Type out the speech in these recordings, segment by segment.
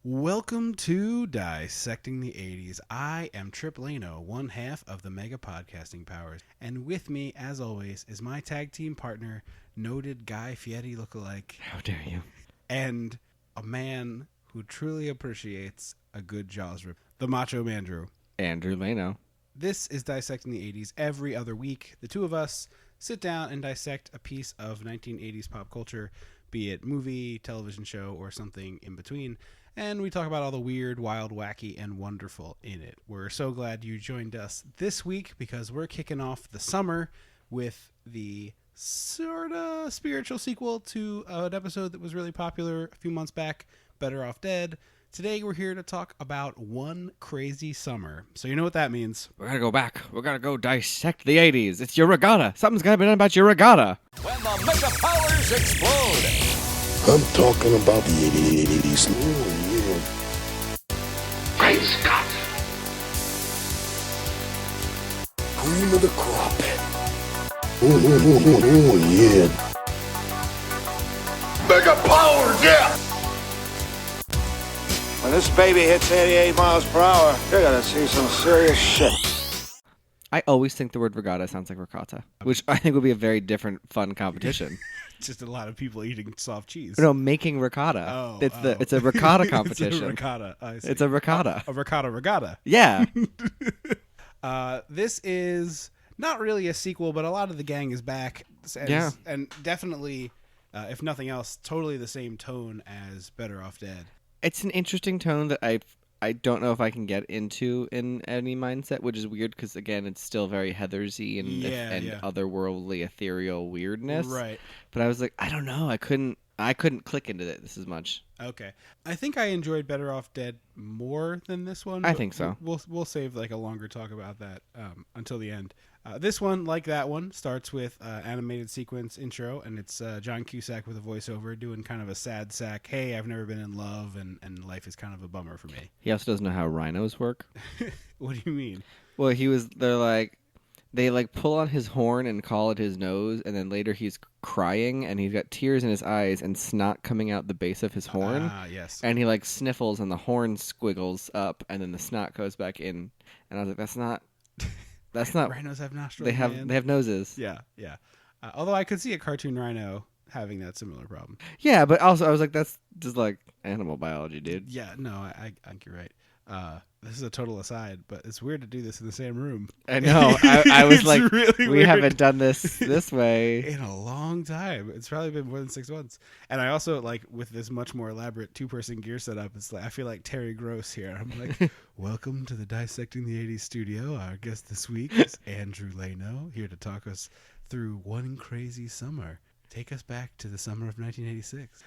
Welcome to Dissecting the 80s. I am Trip Lano, one half of the Mega Podcasting Powers. And with me, as always, is my tag team partner, noted Guy Fieri lookalike. How dare you? And a man who truly appreciates a good Jaws rip, the Macho Man Drew. Andrew Lano. This is Dissecting the 80s. Every other week, the two of us sit down and dissect a piece of 1980s pop culture, be it movie, television show, or something in between. And we talk about all the weird, wild, wacky, and wonderful in it. We're so glad you joined us this week because we're kicking off the summer with the sort of spiritual sequel to an episode that was really popular a few months back, Better Off Dead. Today we're here to talk about One Crazy Summer. So you know what that means. We're gonna go back. We're gonna go dissect the 80s. It's your regatta. Something's gotta be done about your regatta. When the mega powers explode. I'm talking about the 80s. Oh, yeah. Great Scott! Cream of the crop. Oh, yeah. Mega powers, yeah! When this baby hits 88 miles per hour, you're gonna see some serious shit. I always think the word regatta sounds like ricotta, which I think would be a very different, fun competition. Just a lot of people eating soft cheese. No, making ricotta. Oh, it's a ricotta competition. It's a ricotta. I see. It's a ricotta. A ricotta regatta. Yeah. This is not really a sequel, but a lot of the gang is back. And definitely, if nothing else, totally the same tone as Better Off Dead. It's an interesting tone that I don't know if I can get into in any mindset, which is weird because, again, it's still very Heathersy and otherworldly, ethereal weirdness. Right. But I was like, I don't know. I couldn't click into this as much. Okay. I think I enjoyed Better Off Dead more than this one. I think so. We'll save like a longer talk about that until the end. This one, like that one, starts with animated sequence intro, and it's John Cusack with a voiceover doing kind of a sad sack, hey, I've never been in love, and life is kind of a bummer for me. He also doesn't know how rhinos work. What do you mean? Well, they pull on his horn and call it his nose, and then later he's crying, and he's got tears in his eyes and snot coming out the base of his horn. Ah, yes. And he sniffles, and the horn squiggles up, and then the snot goes back in. And I was like, that's not. Rhinos have nostrils. They have noses. Yeah. Although I could see a cartoon rhino having that similar problem. Yeah, but also I was like, that's just like animal biology, dude. Yeah, no, I think you're right. This is a total aside, but it's weird to do this in the same room. I know. I was like, really we weird. haven't done this way In a long time. It's probably been more than 6 months. And I also, with this much more elaborate 2-person gear setup, it's like I feel like Terry Gross here. I'm like, welcome to the Dissecting the 80s studio. Our guest this week is Andrew Lano, here to talk us through One Crazy Summer. Take us back to the summer of 1986.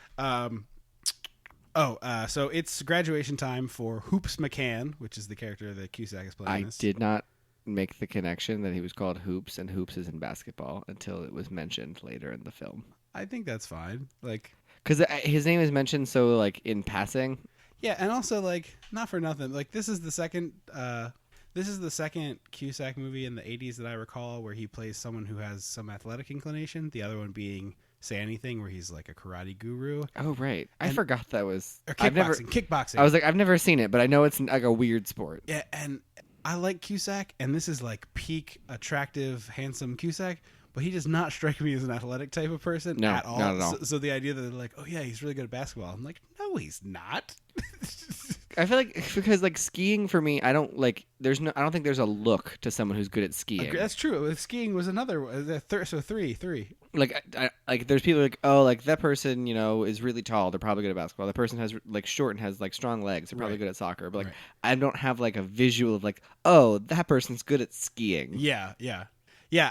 So it's graduation time for Hoops McCann, which is the character that Cusack is playing. I did not make the connection that he was called Hoops, and Hoops is in basketball until it was mentioned later in the film. I think that's fine. Because his name is mentioned so in passing. Yeah, and also not for nothing. This is the second. This is the second Cusack movie in the 80s that I recall where he plays someone who has some athletic inclination. The other one being Say Anything, where he's like a karate guru. Oh, right. I forgot that was... Or kickboxing. I was like, I've never seen it, but I know it's like a weird sport. Yeah, and I like Cusack, and this is peak attractive, handsome Cusack, but he does not strike me as an athletic type of person at all. Not at all. So the idea that they're like, oh yeah, he's really good at basketball. I'm like, no, he's not. I feel like because skiing for me, I don't think there's a look to someone who's good at skiing. That's true. Skiing was another one. So three. There's people that person is really tall. They're probably good at basketball. The person has short and has strong legs. They're probably good at soccer. But I don't have a visual of oh, that person's good at skiing. Yeah.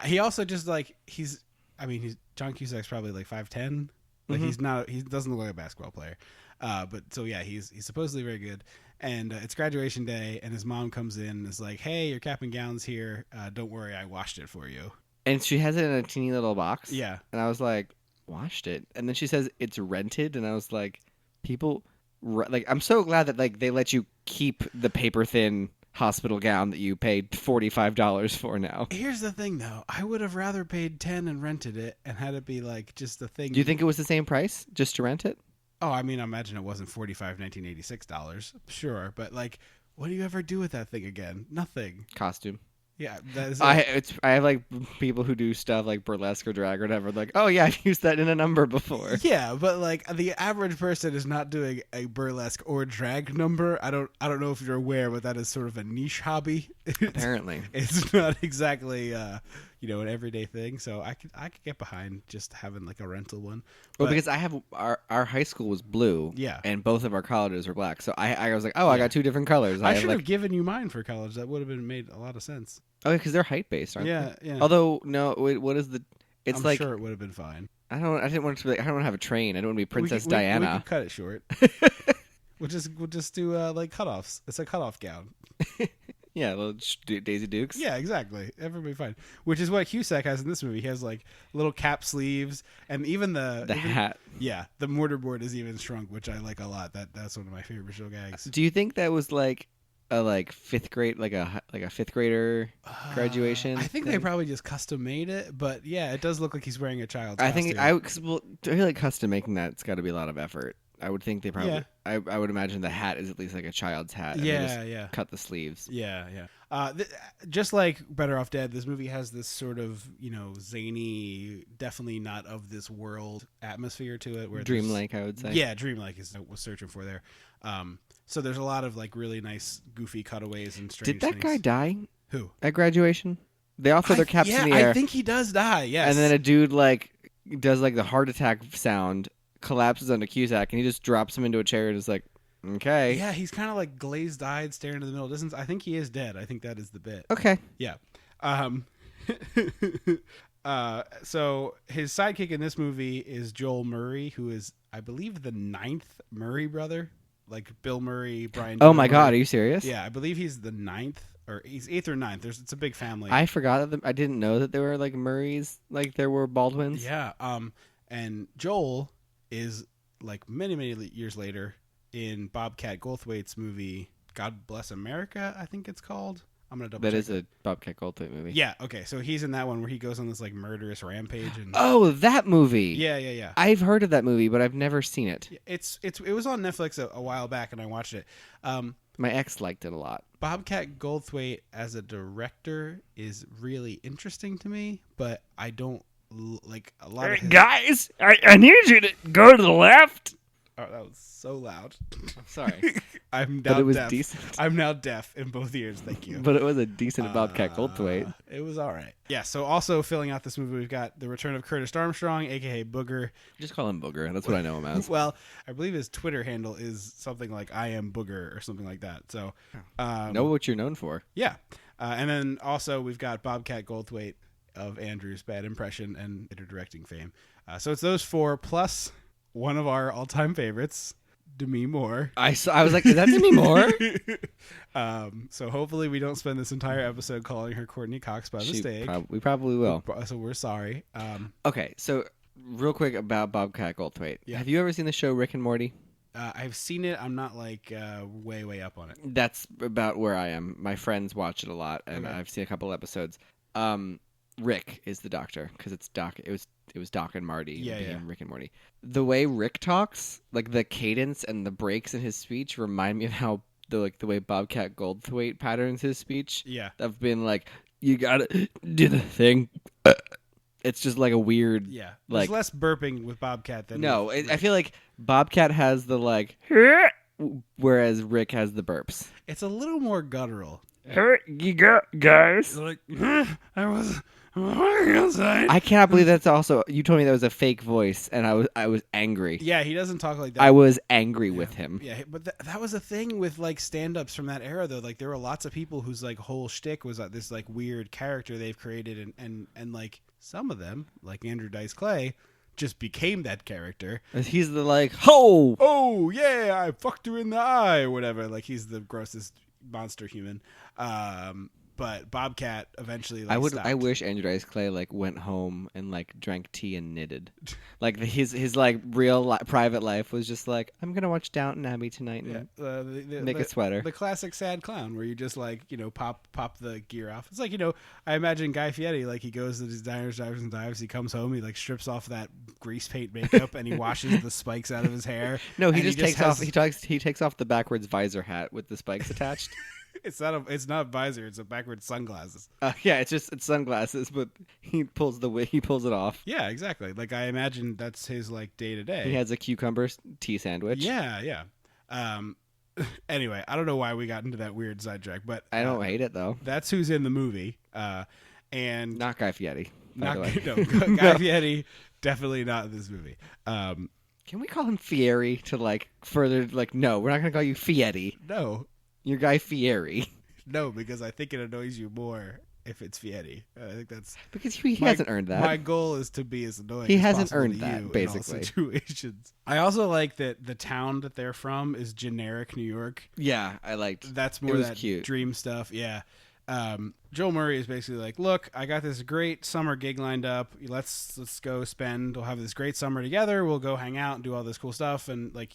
He also just John Cusack's probably 5'10". He's not. He doesn't look like a basketball player. But so yeah, he's supposedly very good. And it's graduation day, and his mom comes in and is like, "Hey, your cap and gown's here. Don't worry, I washed it for you." And she has it in a teeny little box. Yeah. And I was like, washed it? And then she says it's rented, and I was like, people, I'm so glad that they let you keep the paper thin hospital gown that you paid $45 for now. Here's the thing, though. I would have rather paid $10 and rented it and had it be just a thing. Do you think it was the same price just to rent it? Oh, I mean, I imagine it wasn't $1986. Sure, but like, what do you ever do with that thing again? Nothing. Costume. Yeah, that is I have like people who do stuff like burlesque or drag or whatever. Like, oh yeah, I've used that in a number before. Yeah, but like the average person is not doing a burlesque or drag number. I don't know if you're aware, but that is sort of a niche hobby. Apparently, It's not exactly an everyday thing. So I could get behind just having like a rental one. well, But- because I have our high school was blue, Yeah. and both of our colleges were black. So I was like, oh, I got two different colors. I have, should like, have given you mine for college. That would have been made a lot of sense. oh, because they're height based, aren't Yeah, they? yeah. Although no, wait, what is the? It's I'm like sure it would have been fine. I didn't want it to be. Like, I don't want to have a train. I don't want to be Princess We Diana. could cut it short. We'll just do like cutoffs. It's a cutoff gown. Yeah, little Daisy Dukes. Yeah, exactly. Everybody fine. Which is what Cusack has in this movie. He has like little cap sleeves, and even the hat. Yeah, the mortarboard is even shrunk, which I like a lot. That's one of my favorite show gags. Do you think that was like a fifth grade, like a fifth grader graduation? I think thing? they probably just custom made it, but yeah, it does look like he's wearing a child's I costume. think cause, well, to feel like custom making that, it's got to be a lot of effort. I would think they probably. Yeah. I would imagine the hat is at least like a child's hat. And they Yeah, just yeah. Cut the sleeves. Yeah, yeah. Just like Better Off Dead, this movie has this sort of zany, definitely not of this world atmosphere to it. Where there's- Dreamlike, I would say. Yeah, dreamlike is what I was searching for there. So there's a lot of like really nice, goofy cutaways and strange Did that guy things. die Who? at graduation? They all throw their caps in the air, I think he does die. Yes, and then a dude does the heart attack sound, collapses onto Cusack, and he just drops him into a chair and is like, okay, yeah, he's kind of like glazed-eyed, staring into the middle distance. I think he is dead. I think that is the bit. okay. Yeah. So his sidekick in this movie is Joel Murray, who is, I believe, the 9th Murray brother, like Bill Murray, Brian. Oh my Murray. God, are you serious? Yeah, I believe he's the 9th, or he's 8th or 9th. It's a big family. I forgot that I didn't know that there were Murrays, like there were Baldwins. Yeah. And Joel is like many years later in Bobcat Goldthwait's movie God Bless America, I think it's called. I'm gonna double. That check is a Bobcat Goldthwait movie. Yeah. Okay. So he's in that one where he goes on this like murderous rampage and. Oh, that movie. Yeah. I've heard of that movie, but I've never seen it. It was on Netflix a while back, and I watched it. My ex liked it a lot. Bobcat Goldthwait as a director is really interesting to me, but I don't like a lot of his... Guys, I need you to go to the left. Oh, that was so loud. Sorry. I'm now But it was deaf. decent. I'm now deaf in both ears. Thank you. But it was a decent Bobcat Goldthwait. It was all right. Yeah. So also filling out this movie, we've got the return of Curtis Armstrong, aka Booger. Just call him Booger. That's what I know him as. Well, I believe his Twitter handle is something like "I am Booger" or something like that. So, Know what you're known for. yeah. And then also we've got Bobcat Goldthwait of Andrew's Bad Impression and later directing fame. So it's those four plus one of our all-time favorites, Demi Moore. I was like, is that Demi Moore? So hopefully we don't spend this entire episode calling her Courtney Cox by mistake. We probably will. So we're sorry. Okay, so real quick about Bobcat Goldthwait. Yeah. Have you ever seen the show Rick and Morty? I've seen it. I'm not like way up on it. That's about where I am. My friends watch it a lot, and Okay. I've seen a couple episodes. Rick is the doctor because it's Doc. It was Doc and Marty. Yeah, became yeah. Rick and Morty. The way Rick talks, like the cadence and the breaks in his speech, remind me of how the way Bobcat Goldthwait patterns his speech. Yeah. I've been like, you gotta do the thing. It's just like a weird. Yeah. There's Like less burping with Bobcat than no, with I feel like Bobcat has the whereas Rick has the burps. it's a little more guttural. You go, guys. It's like I was walking outside. I cannot believe that's also. You told me that was a fake voice, and I was angry. Yeah, he doesn't talk like that. I was angry with him. Yeah, but that was a thing with like stand-ups from that era, though. Like there were lots of people whose like whole shtick was this like weird character they've created, and like some of them, like Andrew Dice Clay, just became that character. He's the ho. Oh yeah, I fucked her in the eye, or whatever. Like he's the grossest monster human. but Bobcat eventually. I stopped. wish Andrew Dice Clay like went home and like drank tea and knitted. Like his like real private life was just like, I'm gonna watch Downton Abbey tonight and make a sweater. The classic sad clown where you just like pop the gear off. It's like I imagine Guy Fieri, like he goes to his diners, divers, and dives. He comes home, he like strips off that grease paint makeup and he washes the spikes out of his hair. No, he and just takes off. He takes off the backwards visor hat with the spikes attached. It's not a visor. It's a backwards sunglasses. Yeah, it's sunglasses, but he pulls it off. Yeah, exactly. Like I imagine that's his like day to day. He has a cucumber tea sandwich. Yeah. Anyway, I don't know why we got into that weird sidetrack, but I don't hate it though. That's who's in the movie, and not Guy Fieri. Not Guy Fieri. Definitely not in this movie. Can we call him Fieri to like further like? No, we're not gonna call you Fieri. No. You're Guy Fieri. No, because I think it annoys you more if it's Fieri. I think that's because he hasn't earned that. My goal is to be as annoying. He as hasn't possible earned to that, you basically. In all situations. I also like that the town that they're from is generic New York. Yeah, I liked. That's more that cute. Dream stuff. Yeah. Joel Murray is basically like, look, I got this great summer gig lined up. Let's go spend. We'll have this great summer together. We'll go hang out and do all this cool stuff. And like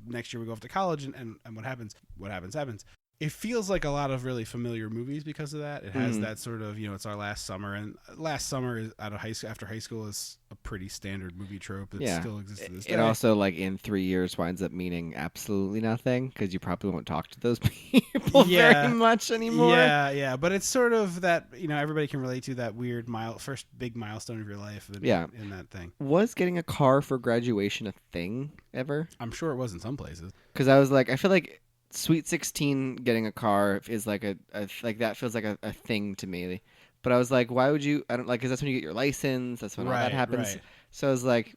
next year we go off to college. And what happens? What happens. It feels like a lot of really familiar movies because of that. It has that sort of, it's our last summer, and last summer is after high school is a pretty standard movie trope that still exists to this day. It also, like in 3 years, winds up meaning absolutely nothing because you probably won't talk to those people very much anymore. Yeah, but it's sort of that everybody can relate to that weird first big milestone of your life. In that thing. Was getting a car for graduation a thing ever? I'm sure it was in some places. Because I was like, I feel like Sweet 16 getting a car is like a like that feels like a thing to me. But I was like, why would you? I don't like because that's when you get your license. That's when all that happens. Right. So I was like,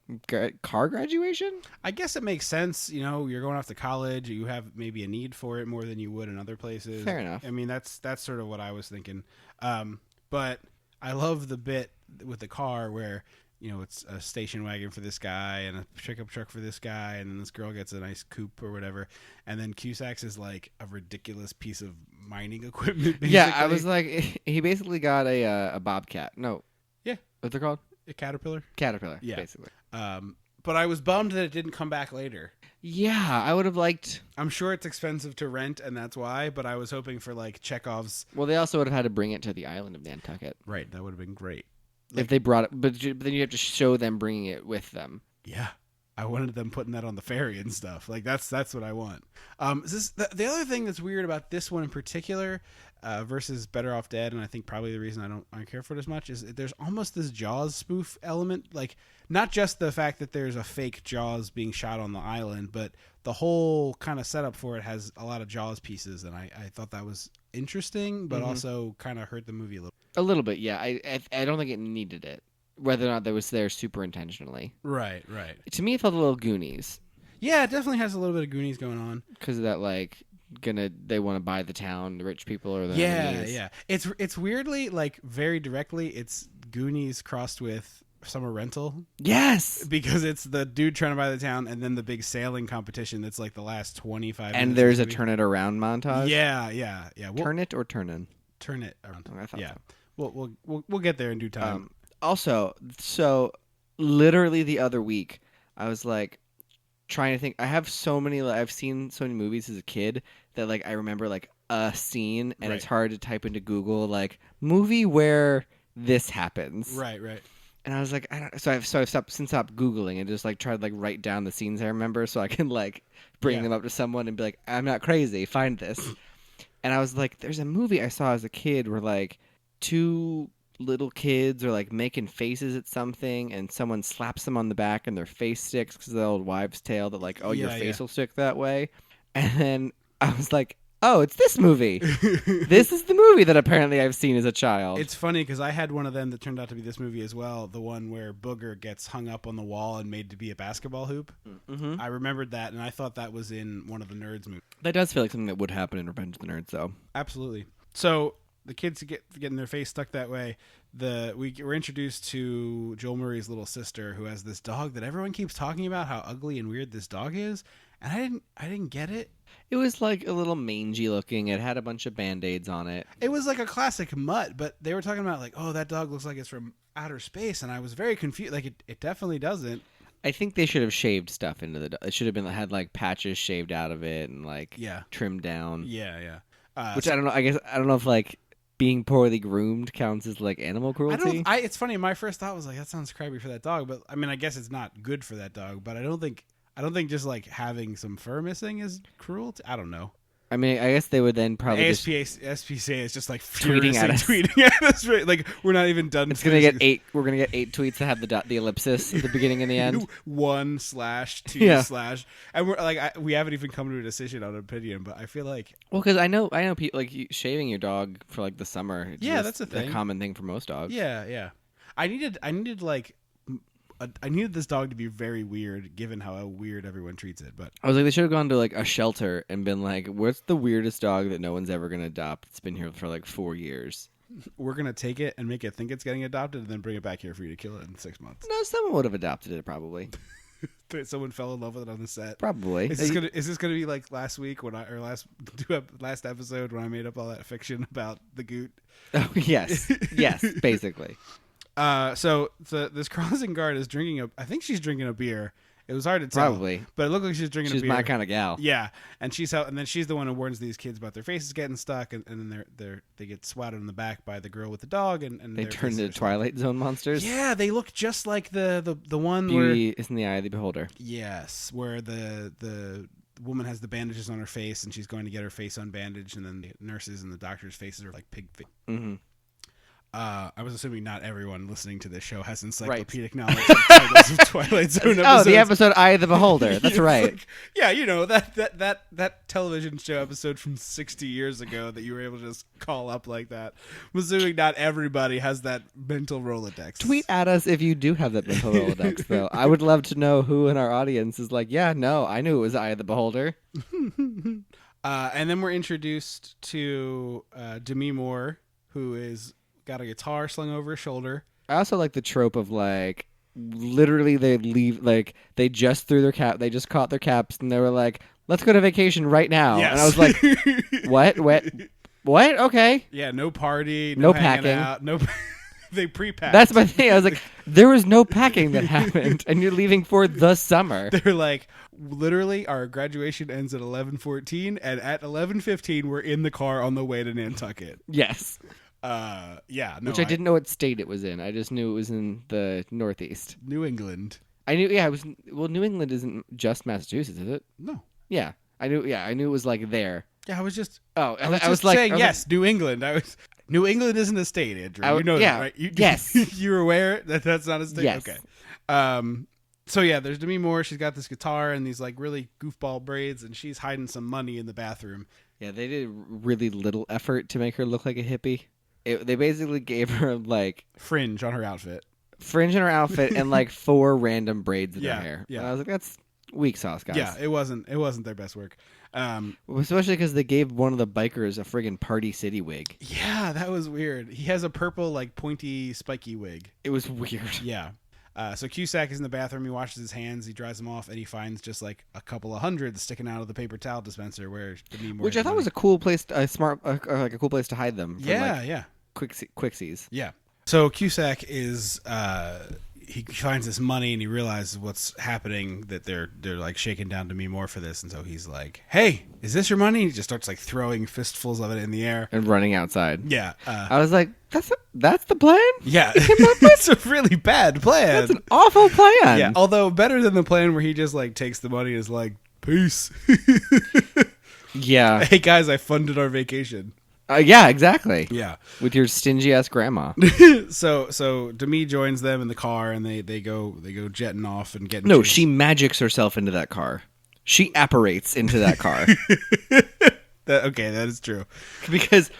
car graduation? I guess it makes sense. You're going off to college. You have maybe a need for it more than you would in other places. Fair enough. I mean, that's sort of what I was thinking. But I love the bit with the car where it's a station wagon for this guy and a pickup truck for this guy, and then this girl gets a nice coupe or whatever, and then Cusack's is like a ridiculous piece of mining equipment. Basically. Yeah, I was like, he basically got a Bobcat. No, yeah, what's it called? A Caterpillar. Yeah, basically. But I was bummed that it didn't come back later. Yeah, I would have liked. I'm sure it's expensive to rent, and that's why. But I was hoping for like Chekhov's. Well, they also would have had to bring it to the island of Nantucket. Right, that would have been great. If they brought it, but then you have to show them bringing it with them. Yeah, I wanted them putting that on the ferry and stuff. Like that's what I want. The other thing that's weird about this one in particular versus Better Off Dead, and I think probably the reason I don't care for it as much is there's almost this Jaws spoof element. Like not just the fact that there's a fake Jaws being shot on the island, but the whole kind of setup for it has a lot of Jaws pieces, and I thought that was interesting, but also kind of hurt the movie a little. A little bit, yeah. I don't think it needed it, whether or not that was there super intentionally. Right. To me, it felt a little Goonies. Yeah, it definitely has a little bit of Goonies going on because of that, like they want to buy the town, the rich people or the enemies. Yeah. It's weirdly like very directly. It's Goonies crossed with Summer Rental. Yes, because it's the dude trying to buy the town, and then the big sailing competition that's like the last 25 minutes. And there's a turn it around montage. Yeah. Turn it or turn in? Turn it around. I thought so. We'll get there in due time. Also, so literally the other week, I was like trying to think. I have so many. I've seen so many movies as a kid that like I remember like a scene, and it's hard to type into Google like movie where this happens. Right. And I was like, I've stopped Googling and just like tried to like write down the scenes I remember so I can like bring them up to someone and be like, I'm not crazy, find this. And I was like, there's a movie I saw as a kid where like two little kids are like making faces at something and someone slaps them on the back and their face sticks because of the old wives' tale that like, your face will stick that way. And then I was like, oh, it's this movie. This is the movie that apparently I've seen as a child. It's funny because I had one of them that turned out to be this movie as well. The one where Booger gets hung up on the wall and made to be a basketball hoop. Mm-hmm. I remembered that, and I thought that was in one of the Nerds movies. That does feel like something that would happen in Revenge of the Nerds, though. Absolutely. So the kids getting their face stuck that way. We're introduced to Joel Murray's little sister who has this dog that everyone keeps talking about how ugly and weird this dog is. And I didn't get it. It was like a little mangy looking. It had a bunch of Band-Aids on it. It was like a classic mutt, but they were talking about like, oh, that dog looks like it's from outer space, and I was very confused. Like, it definitely doesn't. I think they should have shaved stuff into the. It should have been had like patches shaved out of it and like trimmed down. Yeah. Which I don't know. I guess I don't know if like being poorly groomed counts as like animal cruelty. It's funny. My first thought was like, that sounds crabby for that dog, but I mean, I guess it's not good for that dog. But I don't think just like having some fur missing is cruel. I don't know. I mean, I guess they would then probably SPCA is just like tweeting at us. Tweeting at us, right? Like we're not even done. It's gonna get 8. We're gonna get 8 tweets that have the ellipsis at the beginning and the end. 1/2/, and we're like, we haven't even come to a decision on an opinion. But I feel like, well, because I know people like shaving your dog for like the summer. It's that's a thing. A common thing for most dogs. Yeah. I needed this dog to be very weird, given how weird everyone treats it. But I was like, they should have gone to like a shelter and been like, "What's the weirdest dog that no one's ever gonna adopt? It's been here for like 4 years. We're gonna take it and make it think it's getting adopted, and then bring it back here for you to kill it in 6 months." No, someone would have adopted it probably. Someone fell in love with it on the set. Probably. Is this gonna be like last week last episode when I made up all that fiction about the goot? Oh yes, basically. So this crossing guard is drinking I think she's drinking a beer. It was hard to tell. Probably. But it looked like she's drinking a beer. She's my kind of gal. Yeah. And she's the one who warns these kids about their faces getting stuck, and then they get swatted in the back by the girl with the dog, and they turn into Twilight Zone monsters. Yeah, they look just like the one Beauty is in the eye of the beholder. Yes, where the woman has the bandages on her face, and she's going to get her face unbandaged, and then the nurses and the doctors' faces are like pig. Mm-hmm. I was assuming not everyone listening to this show has encyclopedic knowledge of titles of Twilight Zone episodes. Oh, the episode "Eye of the Beholder." That's right. Like, yeah, you know that television show episode from 60 years ago that you were able to just call up like that. I'm assuming not everybody has that mental Rolodex. Tweet at us if you do have that mental Rolodex, though. I would love to know who in our audience is like, yeah, no, I knew it was "Eye of the Beholder." And then we're introduced to Demi Moore, who is got a guitar slung over his shoulder. I also like the trope of like literally they leave like they just threw their cap, they just caught their caps, and they were like, "Let's go to vacation right now." Yes. And I was like, "What? Okay." Yeah, no party, no hanging packing, out, no. They pre-packed. That's my thing. I was like, there was no packing that happened, and you're leaving for the summer. They're like, literally, our graduation ends at 11:14, and at 11:15, we're in the car on the way to Nantucket. Yes. Yeah. No, Which I didn't know what state it was in. I just knew it was in the Northeast. New England. I knew. Yeah, it was. Well, New England isn't just Massachusetts, is it? No. Yeah, I knew. Yeah, I knew it was like there. Yeah, I was just. Oh, I was saying yes. New England. New England isn't a state, Andrew. You know that, right? Yes. You're aware that that's not a state? Yes. Okay. So yeah, there's Demi Moore. She's got this guitar and these like really goofball braids, and she's hiding some money in the bathroom. Yeah, they did really little effort to make her look like a hippie. They basically gave her like fringe on her outfit. Fringe in her outfit and like 4 random braids in her hair. Yeah. And I was like, that's weak sauce, guys. Yeah, it wasn't their best work. Especially because they gave one of the bikers a friggin' Party City wig. Yeah, that was weird. He has a purple, like, pointy, spiky wig. It was weird. Yeah. So Cusack is in the bathroom. He washes his hands. He dries them off, and he finds just like a couple of hundreds sticking out of the paper towel dispenser. Which I thought was a cool place, a cool place to hide them. Yeah. Quixies. Yeah. So Cusack is he finds this money and he realizes what's happening, that they're like shaking down Demi Moore for this, and so he's like, "Hey, is this your money?" He just starts like throwing fistfuls of it in the air and running outside. Yeah. I was like, that's the plan? Yeah. It's a really bad plan. That's an awful plan. Yeah. Although better than the plan where he just like takes the money and is like, "Peace." Yeah. Hey guys, I funded our vacation. Yeah, exactly. Yeah. With your stingy ass grandma. So Demi joins them in the car, and they go jetting off and getting. No, chased. she magics herself into that car. She apparates into that car. That is true. Because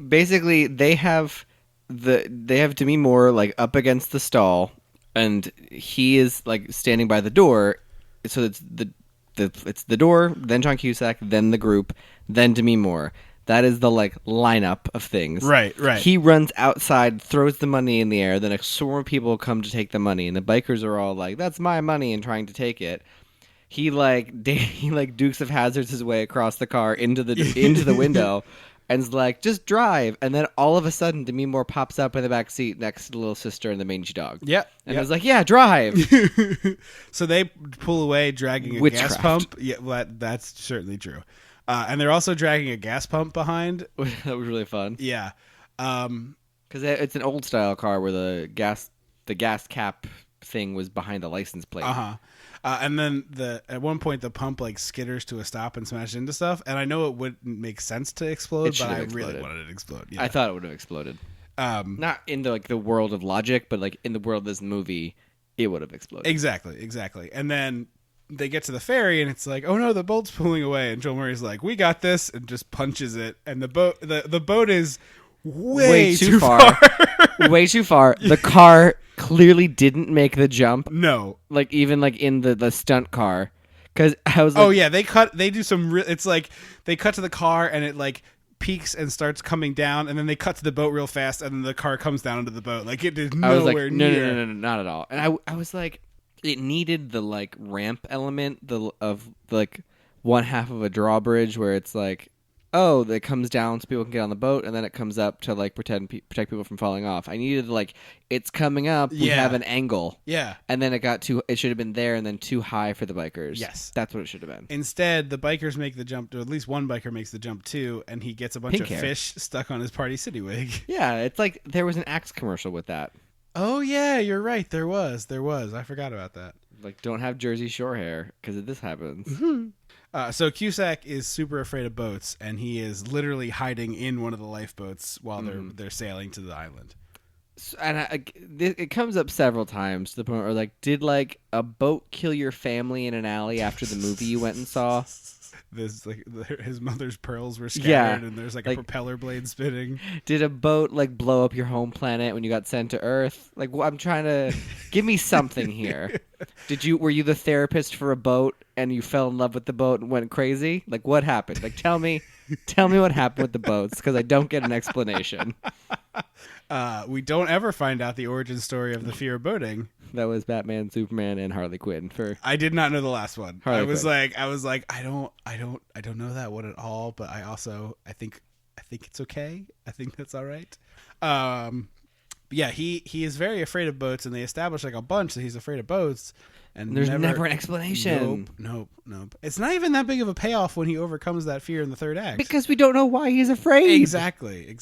basically they have Demi Moore like up against the stall, and he is like standing by the door. So it's the door, then John Cusack, then the group, then Demi Moore. That is the like lineup of things. Right. He runs outside, throws the money in the air, then a swarm of people come to take the money, and the bikers are all like, "That's my money," and trying to take it. he Dukes of Hazzards his way across the car into the window, and is like, just drive. And then all of a sudden, Demi Moore pops up in the back seat next to the little sister and the mangy dog. Yep. And I was like, yeah, drive. So they pull away dragging a Witchcraft. gas pump. Yeah, well, that's certainly true. And they're also dragging a gas pump behind. That was really fun. Yeah. Because it's an old style car where the gas cap thing was behind the license plate. And then at one point the pump like skitters to a stop and smashes into stuff. And I know it wouldn't make sense to explode, It but I should've really exploded. wanted it to explode. Yeah. I thought it would have exploded. Not in the world of logic, but like in the world of this movie, it would have exploded. Exactly. And then they get to the ferry and it's like, oh no, the boat's pulling away. And Joel Murray's like, we got this, and just punches it. And the boat is way too far. Way too far. The car clearly didn't make the jump. No. Like even like in the stunt car, because I was like, Oh yeah, they do some. It's like they cut to the car and it like peaks and starts coming down, and then they cut to the boat real fast, and then the car comes down into the boat. Like it is I was nowhere like, near. no, not at all. And I was like, it needed the like ramp element of like one half of a drawbridge where it's like, oh, that comes down so people can get on the boat, and then it comes up to like protect people from falling off. I needed like, it's coming up, we Yeah. have an angle. Yeah. And then it should have been there and then too high for the bikers. Yes. That's what it should have been. Instead, the bikers make the jump. Or at least one biker makes the jump too, and he gets a bunch Pink of hair. fish stuck on his Party City wig. Yeah, it's like there was an Axe commercial with that. Oh yeah, you're right. There was. I forgot about that. Like, don't have Jersey Shore hair because this happens. So Cusack is super afraid of boats, and he is literally hiding in one of the lifeboats while they're sailing to the island. And it comes up several times to the point where, like, did like a boat kill your family in an alley after the movie you went and saw? There's like his mother's pearls were scattered, Yeah, and there's like a like- propeller blade spinning. Did a boat like blow up your home planet when you got sent to Earth? Like, I'm trying to give me something here. Were you the therapist for a boat and you fell in love with the boat and went crazy? Like, what happened? Like, tell me what happened with the boats, because I don't get an explanation. We don't ever find out the origin story of the fear of boating. That was Batman, Superman, and Harley Quinn. I did not know the last one. Harley I was Quinn. like, I don't know that one at all. But I think it's okay. I think that's all right. Yeah, he is very afraid of boats, and they establish like a bunch that he's afraid of boats. And There's never an explanation. Nope. It's not even that big of a payoff when he overcomes that fear in the third act. Because we don't know why he's afraid. Exactly.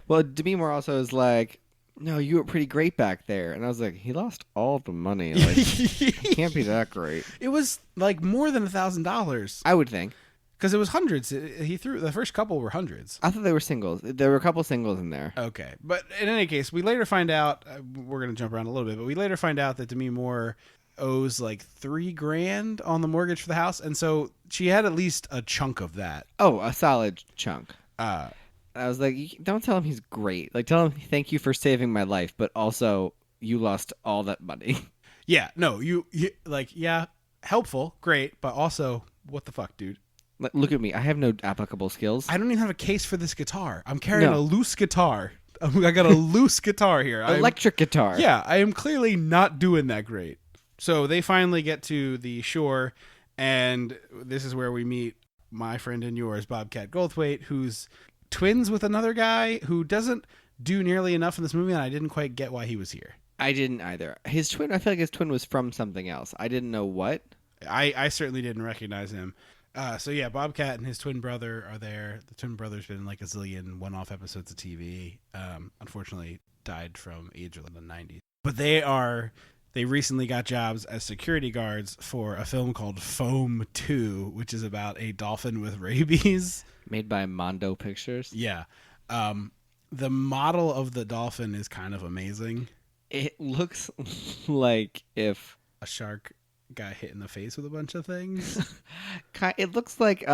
Well, Demi Moore also is like, no, you were pretty great back there. And I was like, he lost all the money. Like, he can't be that great. It was like more than $1,000 I would think. because it was hundreds. He threw the first couple were hundreds. I thought they were singles. There were a couple singles in there. Okay, but in any case, we later find out. We're gonna jump around a little bit, but we later find out that Demi Moore owes like $3,000 on the mortgage for the house, and so she had at least a chunk of that. Oh, a solid chunk. Uh, I was like, don't tell him he's great. Like, tell him thank you for saving my life, but also you lost all that money. yeah, no, you like, yeah, helpful, great, but also, what the fuck, dude? Like, look at me. I have no applicable skills. I don't even have a case for this guitar. I'm carrying No. a loose guitar. I got a loose guitar here. Electric guitar. Yeah, I am clearly not doing that great. So they finally get to the shore, and this is where we meet my friend and yours, Bobcat Goldthwait, who's twins with another guy who doesn't do nearly enough in this movie, and I didn't quite get why he was here. I didn't either. His twin, I feel like his twin was from something else. I didn't know what. I certainly didn't recognize him. So yeah, Bobcat and his twin brother are there. The twin brother's been in like a zillion one-off episodes of TV. Unfortunately, died from AIDS in the 90s. But they recently got jobs as security guards for a film called Foam 2, which is about a dolphin with rabies. Made by Mondo Pictures. Yeah. The model of the dolphin is kind of amazing. It looks like if A shark got hit in the face with a bunch of things. it looks like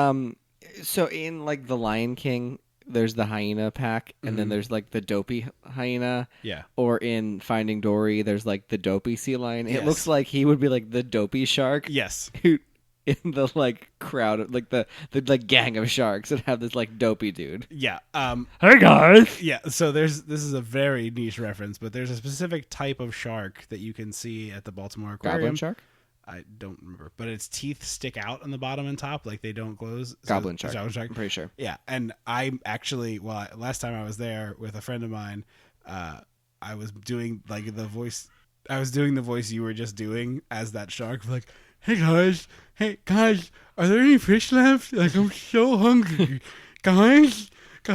so in like The Lion King, there's the hyena pack, and then there's like the dopey hyena. Yeah. Or in Finding Dory, there's like the dopey sea lion. It Yes. looks like he would be like the dopey shark. Yes. Who in the like crowd of like the like gang of sharks that have this like dopey dude. Yeah. Hey guys. Yeah, so this is a very niche reference, but there's a specific type of shark that you can see at the Baltimore Aquarium. Goblin shark? I don't remember, but its teeth stick out on the bottom and top, like they don't close. Goblin shark. Goblin shark. I'm pretty sure. Yeah, and I actually, last time I was there with a friend of mine, I was doing like the voice. I was doing the voice you were just doing as that shark, like, hey guys, are there any fish left? Like, I'm so hungry, guys. I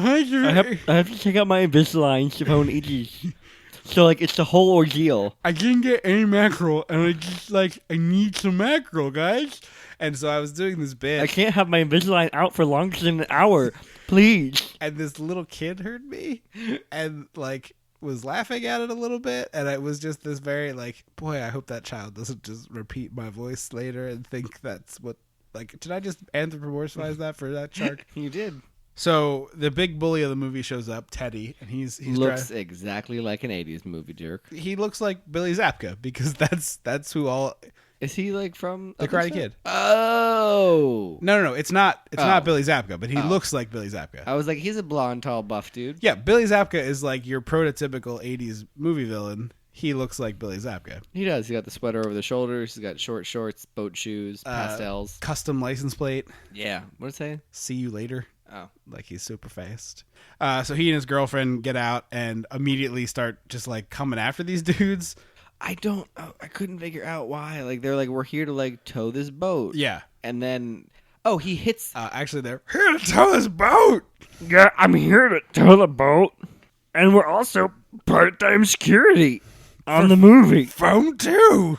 have to check out my Invisalign if I want to eat these. So, like, it's the whole ordeal. I didn't get any mackerel, and I need some mackerel, guys. And so I was doing this bit. I can't have my Invisalign out for longer than an hour. Please. And this little kid heard me and, like, was laughing at it a little bit. And it was just this very, like, boy, I hope that child doesn't just repeat my voice later and think that's what, like, did I just anthropomorphize that for that shark? You did. So the big bully of the movie shows up, Teddy, and he's looks exactly like an 80s movie, jerk. He looks like Billy Zabka because that's who all. Is he like from The Karate Kid? Oh No, it's not Billy Zabka, but he looks like Billy Zabka. I was like, he's a blonde, tall, buff dude. Yeah, Billy Zabka is like your prototypical 80s movie villain. He looks like Billy Zabka. He does. He got the sweater over the shoulders. He's got short shorts, boat shoes, pastels. Custom license plate. Yeah. What did it say? See you later. Oh. Like he's super fast. So he and his girlfriend get out and immediately start just like coming after these dudes. I couldn't figure out why. Like, they're like, we're here to like tow this boat. Yeah. And then, he hits. Actually, they're here to tow this boat. Yeah, I'm here to tow the boat. And we're also part-time security on the movie. Phone 2.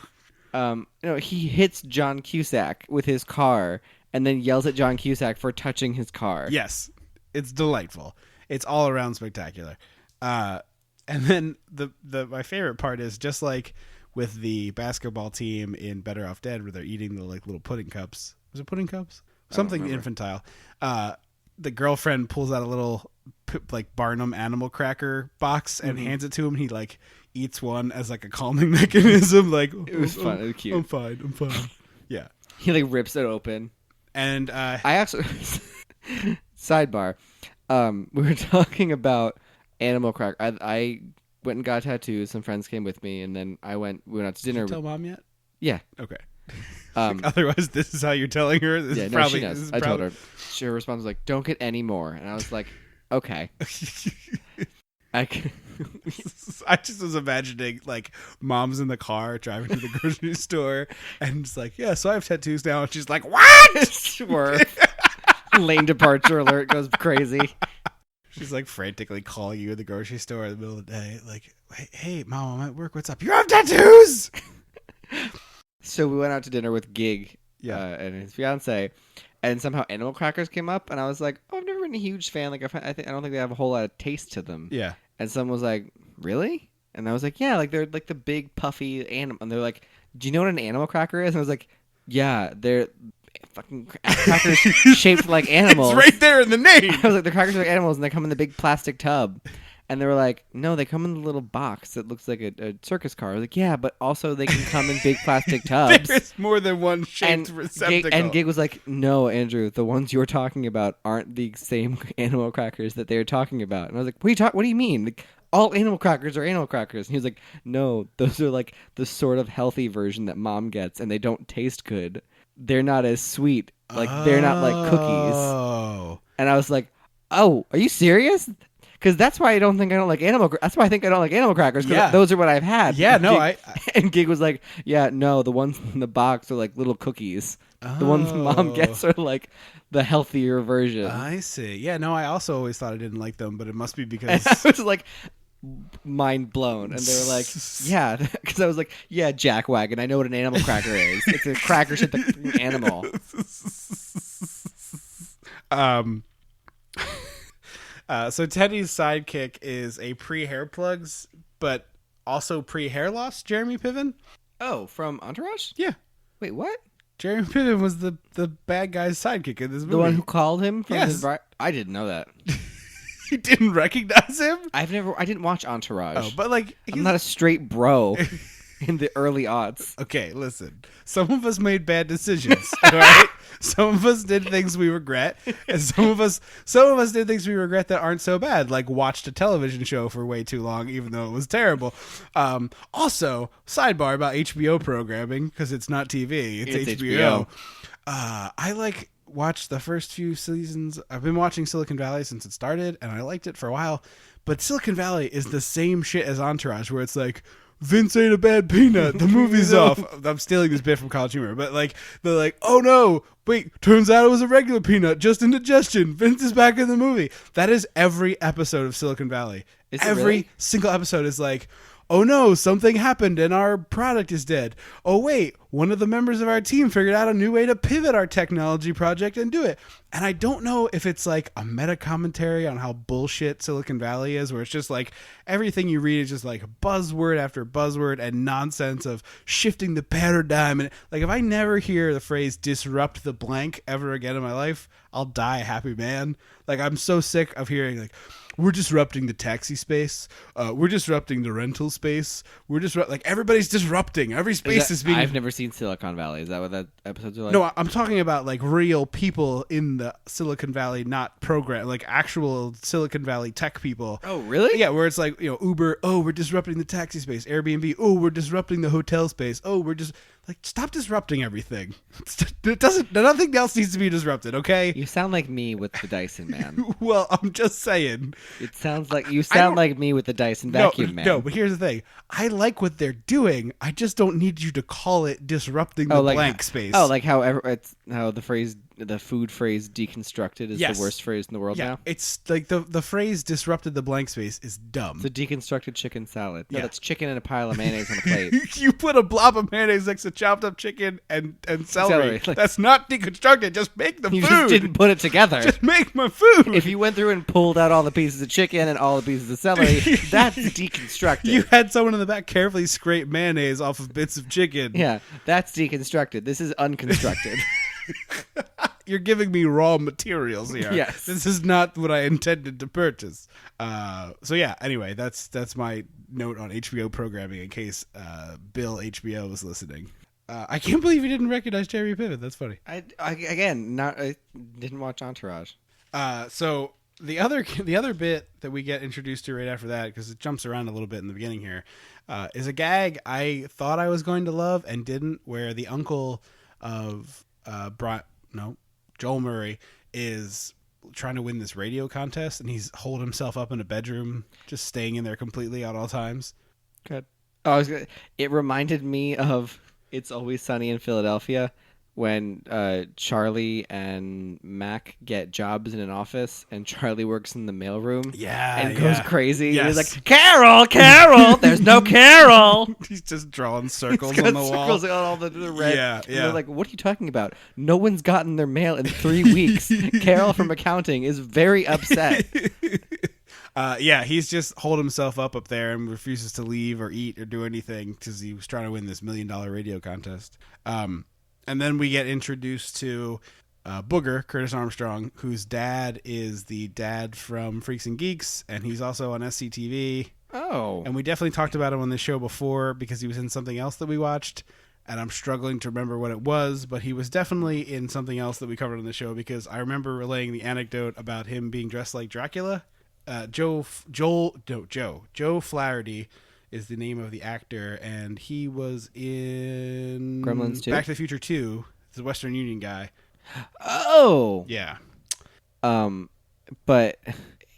He hits John Cusack with his car and then yells at John Cusack for touching his car. Yes. It's delightful. It's all around spectacular. And then my favorite part is just like with the basketball team in Better Off Dead where they're eating the like little pudding cups. Was it pudding cups? Something infantile. The girlfriend pulls out a little like Barnum animal cracker box and hands it to him. He like eats one as like a calming mechanism. Like it was fun. It was cute. I'm fine. Yeah. He like rips it open. And I actually sidebar. We were talking about animal cracker. I went and got tattoos. Some friends came with me, and then we went out to dinner. Did you tell mom yet? Yeah. Okay. Otherwise, this is how you're telling her. This is probably, she knows. I told her. Her response was like, "Don't get any more," and I was like, "Okay." I just was imagining like mom's in the car driving to the grocery store, and it's like, "Yeah, so I have tattoos now," and she's like, "What?" Swerve. Lane departure alert goes crazy. She's like frantically calling you at the grocery store in the middle of the day, like, "Hey, mom, I'm at work. What's up? You have tattoos?" So we went out to dinner with Gig, and his fiance, and somehow animal crackers came up, and I was like, "Oh, I've never been a huge fan. Like, I don't think they have a whole lot of taste to them." Yeah. And someone was like, "Really?" And I was like, "Yeah, like they're like the big puffy animal." And they're like, "Do you know what an animal cracker is?" And I was like, "Yeah, they're fucking crackers shaped like animals." It's right there in the name. I was like, "The crackers are like animals, and they come in the big plastic tub." And they were like, "No, they come in the little box that looks like a circus car." I was like, "Yeah, but also they can come in big plastic tubs." There's more than one shaped receptacle. And Gig was like, "No, Andrew, the ones you're talking about aren't the same animal crackers that they're talking about." And I was like, What do you mean? Like, all animal crackers are animal crackers." And he was like, "No, those are like the sort of healthy version that mom gets, and they don't taste good. They're not as sweet. Like, they're not like cookies." Oh. And I was like, "Oh, are you serious?" Because that's why I don't like animal. That's why I think I don't like animal crackers. Because those are what I've had. Yeah, no, And Gig was like, "Yeah, no, the ones in the box are like little cookies. The ones mom gets are like the healthier version." I see. Yeah, no, I also always thought I didn't like them, but it must be because I was like mind blown, and they were like, "Yeah," because I was like, "Yeah, jackwagon. I know what an animal cracker is. It's a cracker shaped like an animal." So Teddy's sidekick is a pre-hair plugs, but also pre-hair loss, Jeremy Piven. Oh, from Entourage? Yeah. Wait, what? Jeremy Piven was the bad guy's sidekick in this movie. The one who called him from Yes. his I didn't know that. You didn't recognize him? I didn't watch Entourage. Oh, but like I'm not a straight bro. in the early aughts. Okay, listen. Some of us made bad decisions, all right? Some of us did things we regret, and some of us did things we regret that aren't so bad, like watched a television show for way too long, even though it was terrible. Also, sidebar about HBO programming, because it's not TV, it's HBO. I watched the first few seasons. I've been watching Silicon Valley since it started, and I liked it for a while. But Silicon Valley is the same shit as Entourage, where it's like, Vince ate a bad peanut, the movie's off. I'm stealing this bit from College Humor, but they're like, oh no, wait, turns out it was a regular peanut, just indigestion. Vince is back in the movie. That is every episode of Silicon Valley. Is it every really? single episode is like, oh no, something happened and our product is dead. Oh wait, one of the members of our team figured out a new way to pivot our technology project and do it. And I don't know if it's like a meta commentary on how bullshit Silicon Valley is, where it's just like everything you read is just like buzzword after buzzword and nonsense of shifting the paradigm. And like, if I never hear the phrase disrupt the blank ever again in my life, I'll die a happy man. Like, I'm so sick of hearing like, we're disrupting the taxi space. We're disrupting the rental space. We're like, everybody's disrupting. Every space is being. I've never seen Silicon Valley. Is that what that episodes are like? No, I'm talking about like real people in the Silicon Valley, not program, like actual Silicon Valley tech people. Oh, really? Yeah, where it's like, Uber. Oh, we're disrupting the taxi space. Airbnb. Oh, we're disrupting the hotel space. Oh, we're just like, stop disrupting everything. Nothing else needs to be disrupted. Okay. You sound like me with the Dyson Man. Well, I'm just saying. It sounds like you sound like me with the Dyson vacuum man. No, but here's the thing. I like what they're doing. I just don't need you to call it disrupting the blank space. Oh, like how the food phrase deconstructed is Yes. the worst phrase in the world yeah, now. it's like the phrase disrupted the blank space is dumb. It's a deconstructed chicken salad. No, Yeah. that's chicken and a pile of mayonnaise on a plate. You put a blob of mayonnaise next to chopped up chicken and celery. Celery. That's not deconstructed. Just make the You food. just didn't put it together. Just make my food. If you went through and pulled out all the pieces of chicken and all the pieces of celery, that's deconstructed. You had someone in the back carefully scrape mayonnaise off of bits of chicken. Yeah, that's deconstructed. This is unconstructed. You're giving me raw materials here. Yes. This is not what I intended to purchase. So yeah, anyway, that's my note on HBO programming in case Bill HBO was listening. I can't believe you didn't recognize Jeremy Piven. That's funny. I didn't watch Entourage. So the other bit that we get introduced to right after that, because it jumps around a little bit in the beginning here, is a gag I thought I was going to love and didn't, where the uncle of Joel Murray is trying to win this radio contest, and he's holed himself up in a bedroom, just staying in there completely at all times. Good. It reminded me of It's Always Sunny in Philadelphia when Charlie and Mac get jobs in an office, and Charlie works in the mailroom. Yeah, and goes crazy. Yes. He's like, Carol, there's no Carol. He's just drawing circles He's on got the wall. circles on all the red. Yeah, And yeah. they're like, what are you talking about? No one's gotten their mail in 3 weeks. Carol from accounting is very upset. Yeah, he's just holed himself up there and refuses to leave or eat or do anything because he was trying to win this $1 million radio contest. And then we get introduced to Booger, Curtis Armstrong, whose dad is the dad from Freaks and Geeks, and he's also on SCTV. Oh. And we definitely talked about him on this show before because he was in something else that we watched, and I'm struggling to remember what it was, but he was definitely in something else that we covered on the show because I remember relaying the anecdote about him being dressed like Dracula. Joe Flaherty is the name of the actor, and he was in Gremlins 2? Back to the Future 2, the Western Union guy. Oh. Yeah. But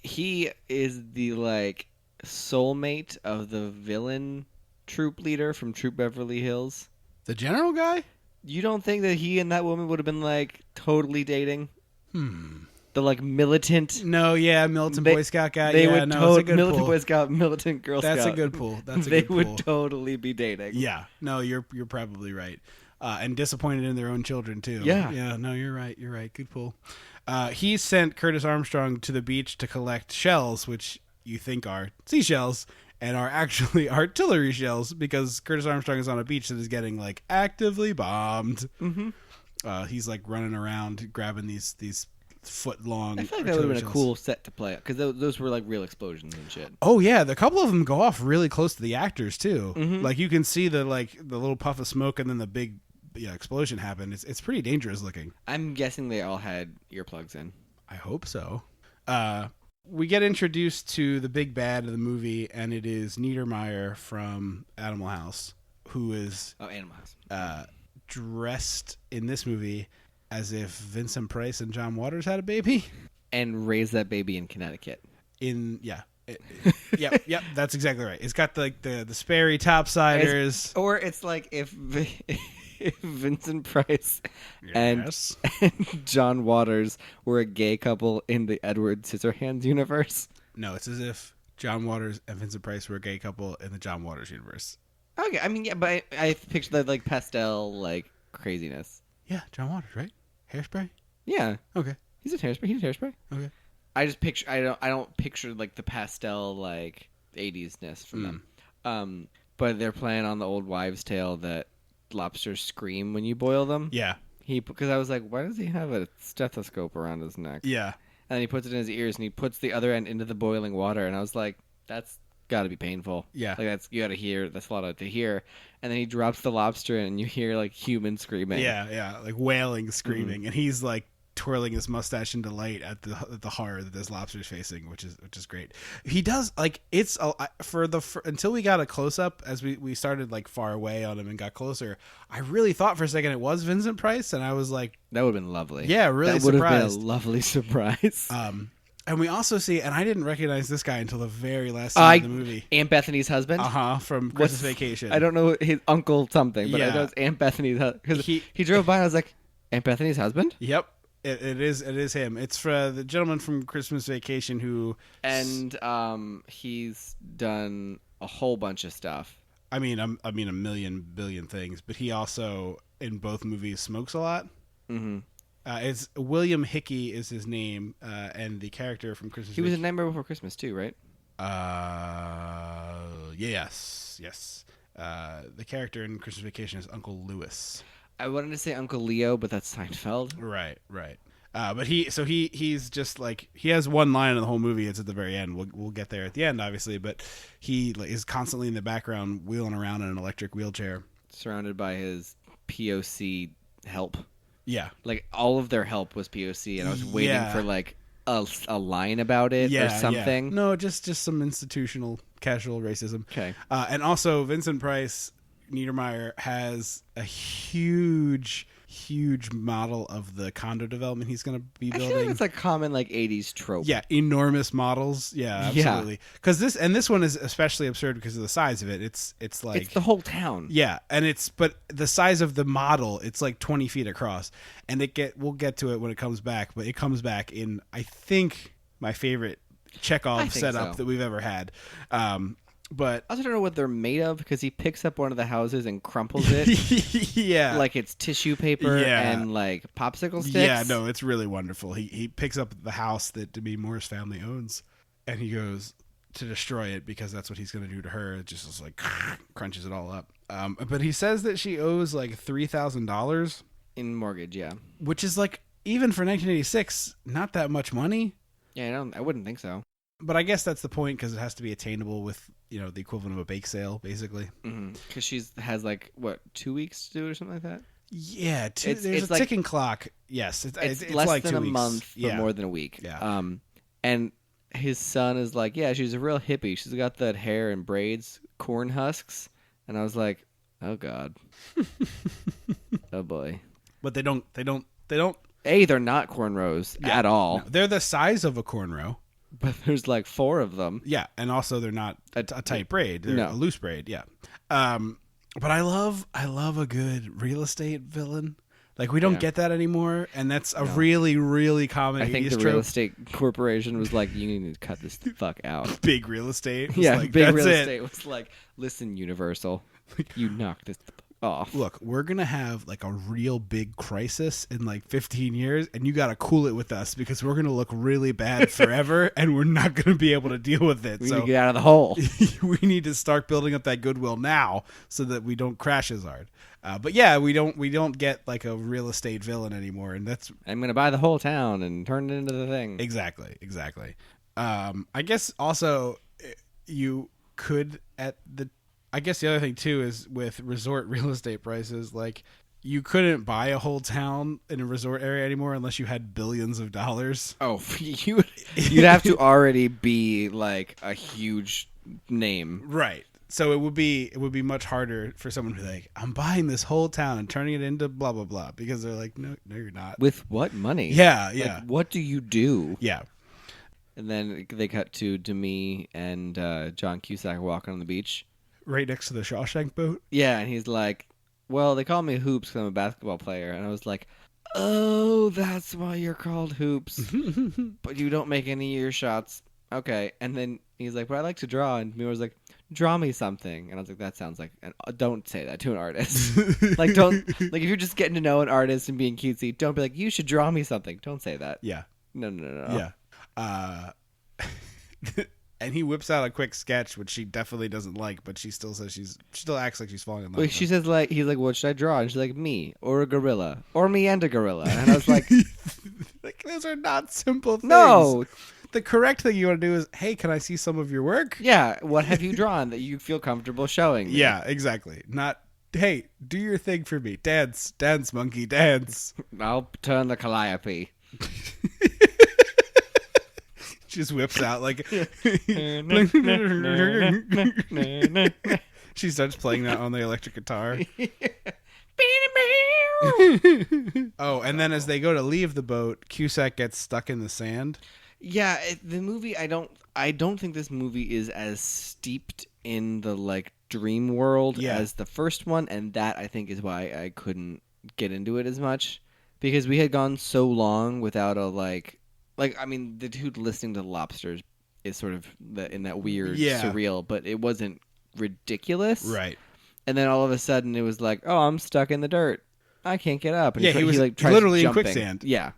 he is the soulmate of the villain troop leader from Troop Beverly Hills. The general guy? You don't think that he and that woman would have been totally dating? The militant. No, yeah, militant Boy Scout guy. They yeah, would no, it's a good militant pull. Boy Scout, militant Girl Scout. That's a good pull. That's a they good pull. would totally be dating. Yeah, no, you're probably right, and disappointed in their own children too. Yeah. No, you're right. You're right. Good pull. He sent Curtis Armstrong to the beach to collect shells, which you think are seashells, and are actually artillery shells because Curtis Armstrong is on a beach that is getting actively bombed. Mm-hmm. He's running around grabbing these foot long. I feel like that would have been a cool set to play because those were like real explosions and shit. Oh yeah, the couple of them go off really close to the actors too. Mm-hmm. Like you can see the little puff of smoke and then the big explosion happen. It's pretty dangerous looking. I'm guessing they all had earplugs in. I hope so. We get introduced to the big bad of the movie, and it is Niedermeyer from Animal House, who is Animal House. Dressed in this movie as if Vincent Price and John Waters had a baby. And raised that baby in Connecticut. Yep, that's exactly right. It's got the Sperry topsiders. Or it's like if Vincent Price and John Waters were a gay couple in the Edward Scissorhands universe. No, it's as if John Waters and Vincent Price were a gay couple in the John Waters universe. Okay, I mean, yeah, but I picture that like pastel like craziness. Yeah, John Waters, right? Hairspray? Yeah. Okay. He's in Hairspray. He's in Hairspray. Okay. I just picture. I don't picture like the pastel like 80s-ness from them. But they're playing on the old wives' tale that lobsters scream when you boil them. Yeah. Because I was like, why does he have a stethoscope around his neck? Yeah. And then he puts it in his ears and he puts the other end into the boiling water. And I was like, that's got to be painful. Yeah. Like you got to hear. That's a lot to hear. And then he drops the lobster and you hear like human screaming. Yeah, like wailing, screaming, and he's like twirling his mustache in delight at the horror that this lobster's facing, which is great. He does like it's until we got a close up as we started like far away on him and got closer. I really thought for a second it was Vincent Price, and I was like, that would have been lovely. Yeah, really that would have been a surprised. lovely surprise. And we also see, and I didn't recognize this guy until the very last scene of the movie. Aunt Bethany's husband. From Christmas Vacation. I don't know his uncle something, but I Yeah. know it's Aunt Bethany's husband. Because he drove by and I was like, Aunt Bethany's husband? Yep. It is him. It's for the gentleman from Christmas Vacation who... And he's done a whole bunch of stuff. I mean a million billion things, but he also, in both movies, smokes a lot. Mm-hmm. It's William Hickey is his name, and the character from Christmas He was in Nightmare Before Christmas too, right? Yes. The character in Christmas Vacation is Uncle Lewis. I wanted to say Uncle Leo, but that's Seinfeld. Right. But he's just like, he has one line in the whole movie. It's at the very end. We'll get there at the end, obviously. But he is constantly in the background wheeling around in an electric wheelchair, surrounded by his POC help. Yeah, like all of their help was POC, and I was waiting for like a line about it or something. Yeah. No, just some institutional casual racism. Okay. And also Vincent Price, Niedermeyer, has a huge model of the condo development he's going to be building. I feel like it's like common like 80s trope. Yeah, enormous models. Yeah, absolutely. Because this one is especially absurd because of the size of it. It's like it's the whole town. Yeah, and but the size of the model, it's like 20 feet across, and we'll get to it when it comes back. But it comes back in, I think, my favorite Chekhov setup that we've ever had. But I also don't know what they're made of because he picks up one of the houses and crumples it. Yeah. Like it's tissue paper and like popsicle sticks. Yeah, no, it's really wonderful. He picks up the house that Demi Moore's family owns, and he goes to destroy it because that's what he's going to do to her. It just is like crunches it all up. But he says that she owes like $3,000 in mortgage, yeah. Which is like, even for 1986, not that much money. Yeah, I wouldn't think so. But I guess that's the point because it has to be attainable with, the equivalent of a bake sale, basically. Because she has like, what, 2 weeks to do it or something like that? Yeah, there's a like, ticking clock. Yes, it's less like than 2 a weeks. month, but more than a week. Yeah. And his son is like, yeah, she's a real hippie. She's got that hair and braids, corn husks. And I was like, oh, God. Oh, boy. But they don't. A, they're not cornrows at all. No, they're the size of a cornrow. But there's like 4 of them. Yeah, and also they're not a tight braid. They're a loose braid, yeah. But I love a good real estate villain. Like, we don't get that anymore, and that's a really, really common 80s I think the trope. real estate corporation was like, you need to cut this the fuck out. Big real estate. Yeah, like, big that's real it. estate was like, listen, Universal, you knock this the fuck off. Look, we're gonna have like a real big crisis in like 15 years, and you gotta cool it with us because we're gonna look really bad forever, and we're not gonna be able to deal with it. We So need to get out of the hole. we need to start building up that goodwill now, so that we don't crash as hard. But yeah, we don't get like a real estate villain anymore, and that's I'm gonna buy the whole town and turn it into the thing. exactly. I guess also you could I guess the other thing too is with resort real estate prices, like you couldn't buy a whole town in a resort area anymore unless you had billions of dollars. Oh, you'd have to already be like a huge name. Right. So it would be much harder for someone to be like, I'm buying this whole town and turning it into blah blah blah, because they're like, no, you're not. With what money? Yeah. Like, what do you do? Yeah. And then they cut to Demi and John Cusack walking on the beach. Right next to the Shawshank boat. Yeah, and he's like, well, they call me Hoops because I'm a basketball player. And I was like, oh, that's why you're called Hoops. But you don't make any of your shots. Okay. And then he's like, but I like to draw. And Mira was like, draw me something. And I was like, that sounds like, don't say that to an artist. Like, if you're just getting to know an artist and being cutesy, don't be like, you should draw me something. Don't say that. Yeah. No. Yeah. And he whips out a quick sketch, which she definitely doesn't like, but she still says she still acts like she's falling in love. Well, with she him. says like, he's like, what should I draw? And she's like, me or a gorilla or me and a gorilla. And I was like, like, those are not simple things. no. The correct thing you want to do is, hey, can I see some of your work? Yeah. What have you drawn that you feel comfortable showing me? Yeah, exactly. Not, hey, do your thing for me. Dance, monkey, dance. I'll turn the calliope. Just whips out like she starts playing that on the electric guitar. Oh, and then as they go to leave the boat, Cusack gets stuck in the sand. Yeah, the movie. I don't think this movie is as steeped in the like dream world as the first one, and that I think is why I couldn't get into it as much, because we had gone so long without a like I mean, the dude listening to the lobsters is sort of in that weird surreal, but it wasn't ridiculous, Right. And then all of a sudden it was like, oh, I'm stuck in the dirt, I can't get up. And Yeah, he was like tries literally in jumping. quicksand. Yeah.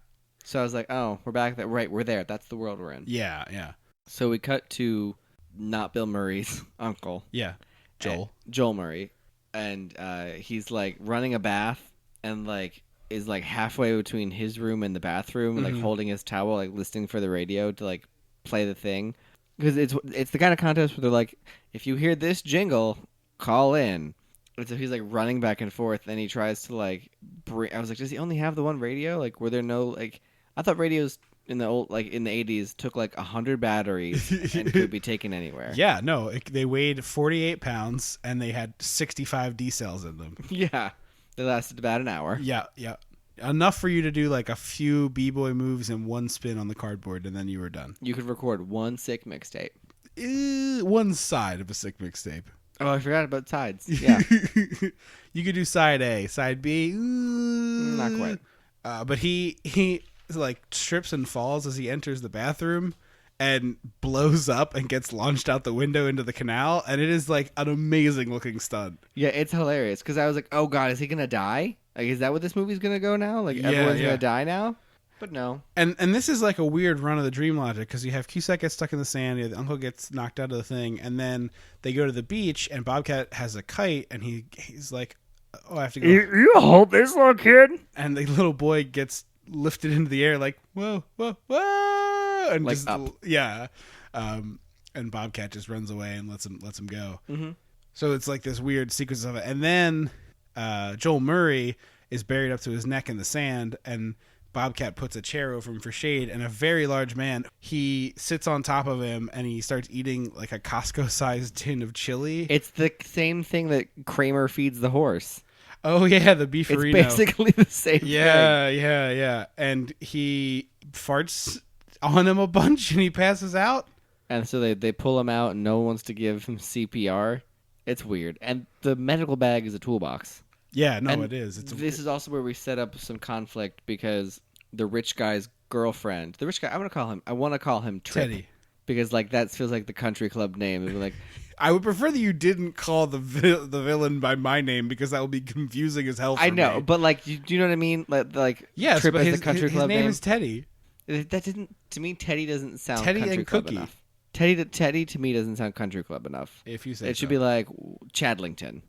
So I was like, oh, we're back there. Right, we're there. That's the world we're in. Yeah, yeah. So we cut to not Bill Murray's uncle. Yeah. Joel. Joel Murray. And he's like running a bath and like is like halfway between his room and the bathroom, like holding his towel, like listening for the radio to like play the thing. Because it's the kind of contest where they're like, if you hear this jingle, call in. And so he's like running back and forth, and he tries to like I was like, does he only have the one radio? Like, were there no like? I thought radios in the old in the 80s took like 100 batteries and could be taken anywhere. Yeah, no, they weighed 48 pounds and they had 65 D cells in them. Yeah, they lasted about an hour. Yeah, yeah. Enough for you to do like a few b-boy moves and one spin on the cardboard, and then you were done. You could record one sick mixtape. One side of a sick mixtape. Oh, I forgot about sides. Yeah. You could do side A, side B. Not quite. But he like trips and falls as he enters the bathroom and blows up and gets launched out the window into the canal, and it is like an amazing looking stunt. Yeah, it's hilarious because I was like, oh god, is he gonna die? Like, is that what this movie's gonna go now? Like, everyone's gonna die now? But no. And this is like a weird run of the dream logic, because you have Cusack gets stuck in the sand, the uncle gets knocked out of the thing, and then they go to the beach, and Bobcat has a kite, and he's like, oh, I have to go. You hold this little kid. And the little boy gets lifted into the air like, whoa, whoa, whoa, and like just up. Yeah. And Bobcat just runs away and lets him go. Mm-hmm. So it's like this weird sequence of it, and then Joel Murray is buried up to his neck in the sand, and Bobcat puts a chair over him for shade, and a very large man, he sits on top of him, and he starts eating like a Costco-sized tin of chili. It's the same thing that Kramer feeds the horse. Oh yeah, the beefarino. It's basically the same thing. Yeah. And he farts on him a bunch, and he passes out. And so they pull him out, and no one wants to give him CPR. It's weird. And the medical bag is a toolbox. Yeah, no, And it is. This is also where we set up some conflict, because the rich guy's girlfriend, the rich guy, I want to call him Trip, Teddy. because like that feels like the country club name. It'd be like, I would prefer that you didn't call the villain by my name because that would be confusing as hell for I know, me. but like, do you know what I mean? Like Yes, Trip but as his, the country his club name is Teddy. That didn't, to me, Teddy doesn't sound Teddy country and club Cookie. enough. Teddy to me doesn't sound country club enough. If you say It should so. be like Chadlington.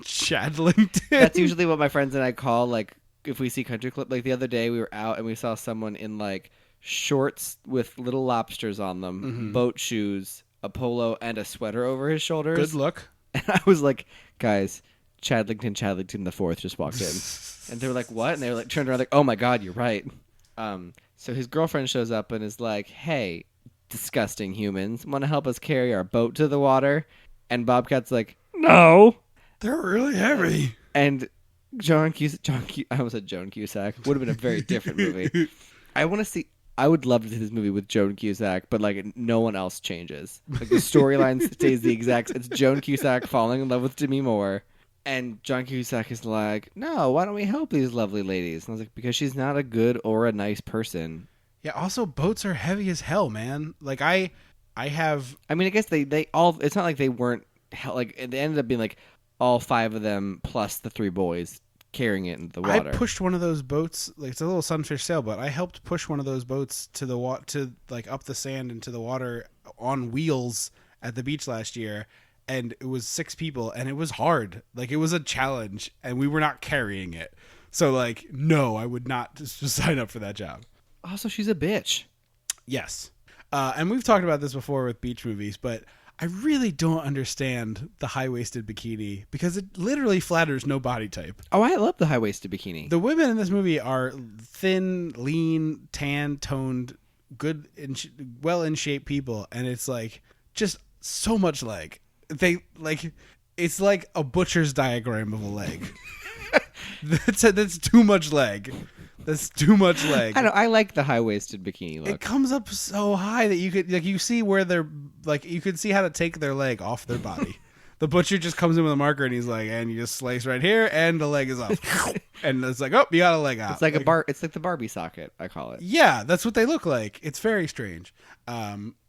Chadlington. That's usually what my friends and I call, like, if we see country club. Like the other day we were out and we saw someone in like shorts with little lobsters on them, boat shoes, a polo, and a sweater over his shoulders. Good look. And I was like, guys, Chadlington the fourth just walked in. And they were like, what? And they were like, turned around like, oh my God, you're right. So his girlfriend shows up and is like, hey, disgusting humans, want to help us carry our boat to the water? And Bobcat's like, No. They're really heavy. and I almost said Joan Cusack. Would have been a very different movie. I would love to see this movie with Joan Cusack, but like no one else changes. Like the storyline stays the exact. It's Joan Cusack falling in love with Demi Moore, and John Cusack is like, "No, why don't we help these lovely ladies?" And I was like, "Because she's not a good or a nice person." Yeah. Also, boats are heavy as hell, man. Like I have. I mean, I guess they all. It's not like they weren't like. They ended up being like all 5 of them plus the 3 boys carrying it into the water. I pushed one of those boats. Like it's a little sunfish sailboat. I helped push one of those boats to the to like up the sand into the water on wheels at the beach last year, and it was 6 people, and it was hard. Like it was a challenge, and we were not carrying it. So like, no, I would not just sign up for that job. Also, she's a bitch. Yes, and we've talked about this before with beach movies, but I really don't understand the high-waisted bikini because it literally flatters no body type. Oh, I love the high-waisted bikini. The women in this movie are thin, lean, tan, toned, good, well in shape people, and it's like just so much leg. It's like a butcher's diagram of a leg. That's too much leg. That's too much leg. I know. I like the high-waisted bikini look. It comes up so high that you could you see where they're you could see how to take their leg off their body. The butcher just comes in with a marker and he's like, and you just slice right here, and the leg is off, and it's like, oh, you got a leg out. It's like It's like the Barbie socket, I call it. Yeah, that's what they look like. It's very strange.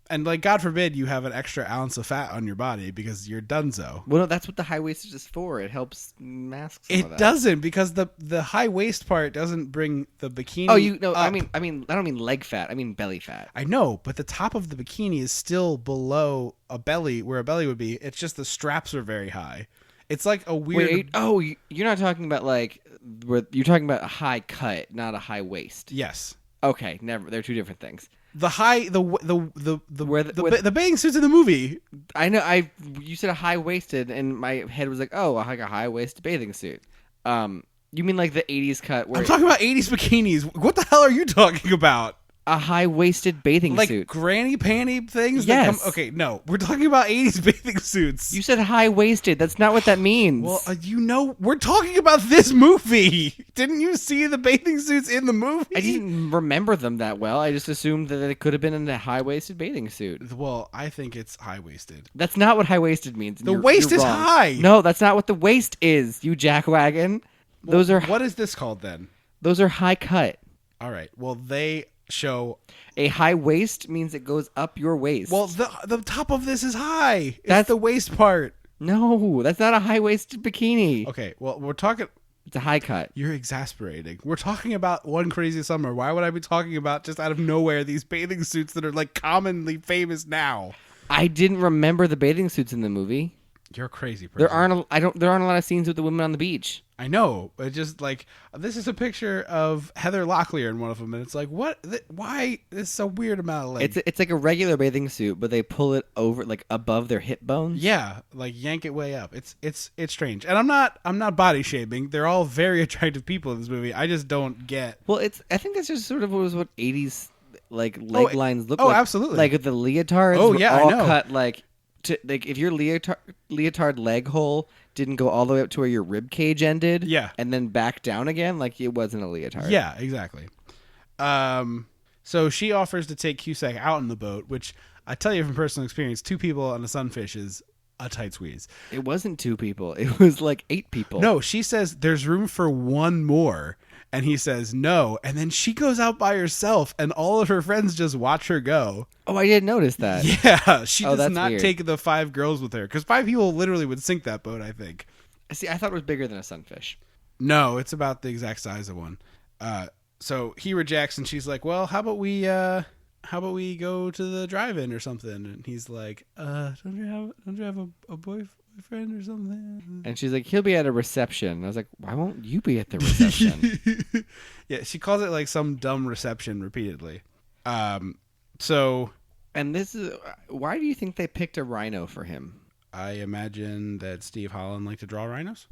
And like, God forbid you have an extra ounce of fat on your body because you're donezo. Well, no, that's what the high waisted is for. It helps mask some of It that. doesn't, because the high waist part doesn't bring the bikini. Oh, you know, up. I don't mean leg fat. I mean belly fat. I know, but the top of the bikini is still below a belly, where a belly would be. It's just the straps are very high. It's like a weird. Wait, you're not talking about like you're talking about a high cut, not a high waist. Yes. Okay, never. They're 2 different things. The high the bathing suits in the movie. I know. You said a high waisted, and my head was like, oh, like a high waisted bathing suit. You mean like the 80s cut? Where I'm talking about 80s bikinis. What the hell are you talking about? a high waisted bathing Like suit. granny panty things? Yes. That come, okay, no. We're talking about 80s bathing suits. You said high waisted. That's not what that means. Well, we're talking about this movie. Didn't you see the bathing suits in the movie? I didn't remember them that well. I just assumed that it could have been in a high waisted bathing suit. Well, I think it's high waisted. That's not what high waisted means. and The you're waist is wrong. high. No, that's not what the waist is. You jackwagon. Those are What is this called then? those are high cut. All right. Well, they show. A high waist means it goes up your waist. Well, the top of this is high. It's That's- the waist part. no, that's not a high waisted bikini. Okay. Well, we're talking. It's a high cut. You're exasperating. We're talking about One Crazy Summer. Why would I be talking about just out of nowhere these bathing suits that are like commonly famous now? I didn't remember the bathing suits in the movie. You're a crazy person. There aren't a lot of scenes with the women on the beach. I know, but just like this is a picture of Heather Locklear in one of them, and it's like, what? Why? This is a weird amount of leg. It's like a regular bathing suit, but they pull it over like above their hip bones. Yeah, like yank it way up. It's strange, and I'm not body shaming. They're all very attractive people in this movie. I just don't get. Well, I think that's just sort of what 80s like leg lines look oh, like. absolutely. Like with the leotards. Oh, were yeah, I all know. cut like if your leotard leg hole didn't go all the way up to where your rib cage ended. Yeah. And then back down again, like it wasn't a leotard. Yeah, exactly. So she offers to take Cusack out on the boat, which I tell you from personal experience, 2 people on a sunfish is a tight squeeze. It wasn't 2 people. It was like 8 people. No, she says there's room for 1 more. And he says no. And then she goes out by herself and all of her friends just watch her go. Oh, I didn't notice that. Yeah. She does that's not weird. take the 5 girls with her. Because 5 people literally would sink that boat, I think. See, I thought it was bigger than a sunfish. No, it's about the exact size of one. So he rejects and she's like, well, how about we go to the drive-in or something? And he's like, don't you have a boyfriend or something? And she's like, he'll be at a reception. I was like, why won't you be at the reception? Yeah, she calls it like some dumb reception repeatedly. So And this is why do you think they picked a rhino for him? I imagine that Steve Holland liked to draw rhinos.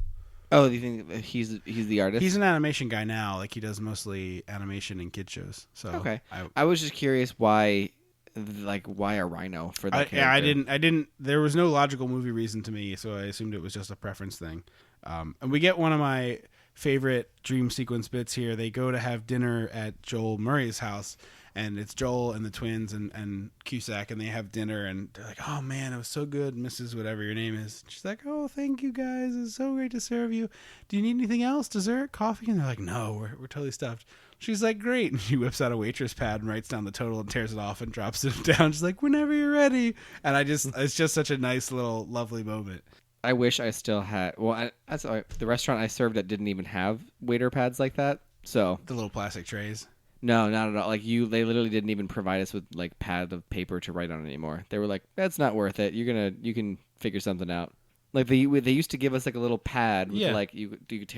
Oh, do you think that he's the artist? He's an animation guy now. Like he does mostly animation and kid shows. So okay. I was just curious why a rhino for that character. Yeah, I didn't. There was no logical movie reason to me, so I assumed it was just a preference thing. And we get one of my favorite dream sequence bits here. They go to have dinner at Joel Murray's house, and it's Joel and the twins and Cusack, and they have dinner, and they're like, "Oh man, it was so good, Mrs. Whatever your name is." She's like, "Oh, thank you guys. It's so great to serve you. Do you need anything else? Dessert, coffee?" And they're like, "No, we're totally stuffed." She's like, "Great." And she whips out a waitress pad and writes down the total and tears it off and drops it down. She's like, "Whenever you're ready." And it's just such a nice little lovely moment. I wish I still had. Well, the restaurant I served at didn't even have waiter pads like that. So The little plastic trays. no, not at all. Like they literally didn't even provide us with like pad of paper to write on anymore. They were like, "That's not worth it. You can figure something out." Like they used to give us like a little pad with like you could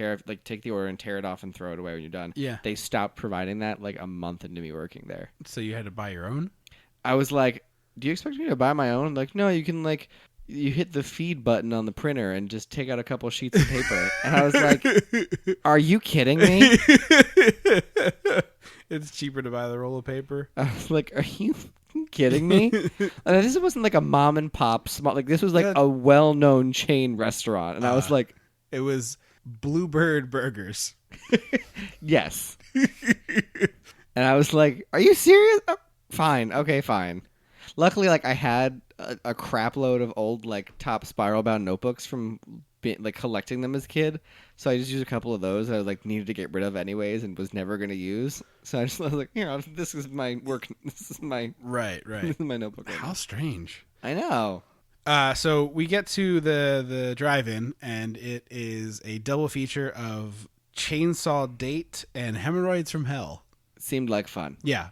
take the order and tear it off and throw it away when you're done. Yeah. They stopped providing that like a month into me working there. So you had to buy your own? I was like, "Do you expect me to buy my own?" Like, no, you can like. You hit the feed button on the printer and just take out a couple sheets of paper. And I was like, are you kidding me? It's cheaper to buy the roll of paper. I was like, are you kidding me? And this wasn't like a mom and pop small. Like this was like a well-known chain restaurant. And I was like, it was Bluebird Burgers. yes. And I was like, are you serious? Oh, fine. Okay, fine. Luckily, like I had a crap load of old like top spiral bound notebooks from like collecting them as a kid, so I just used a couple of those that I like needed to get rid of anyways and was never going to use. So I was like, this is my work. This is my right. This is my notebook. Right How now. strange. I know. So we get to the drive-in, and it is a double feature of Chainsaw Date and Hemorrhoids from Hell. Seemed like fun. Yeah.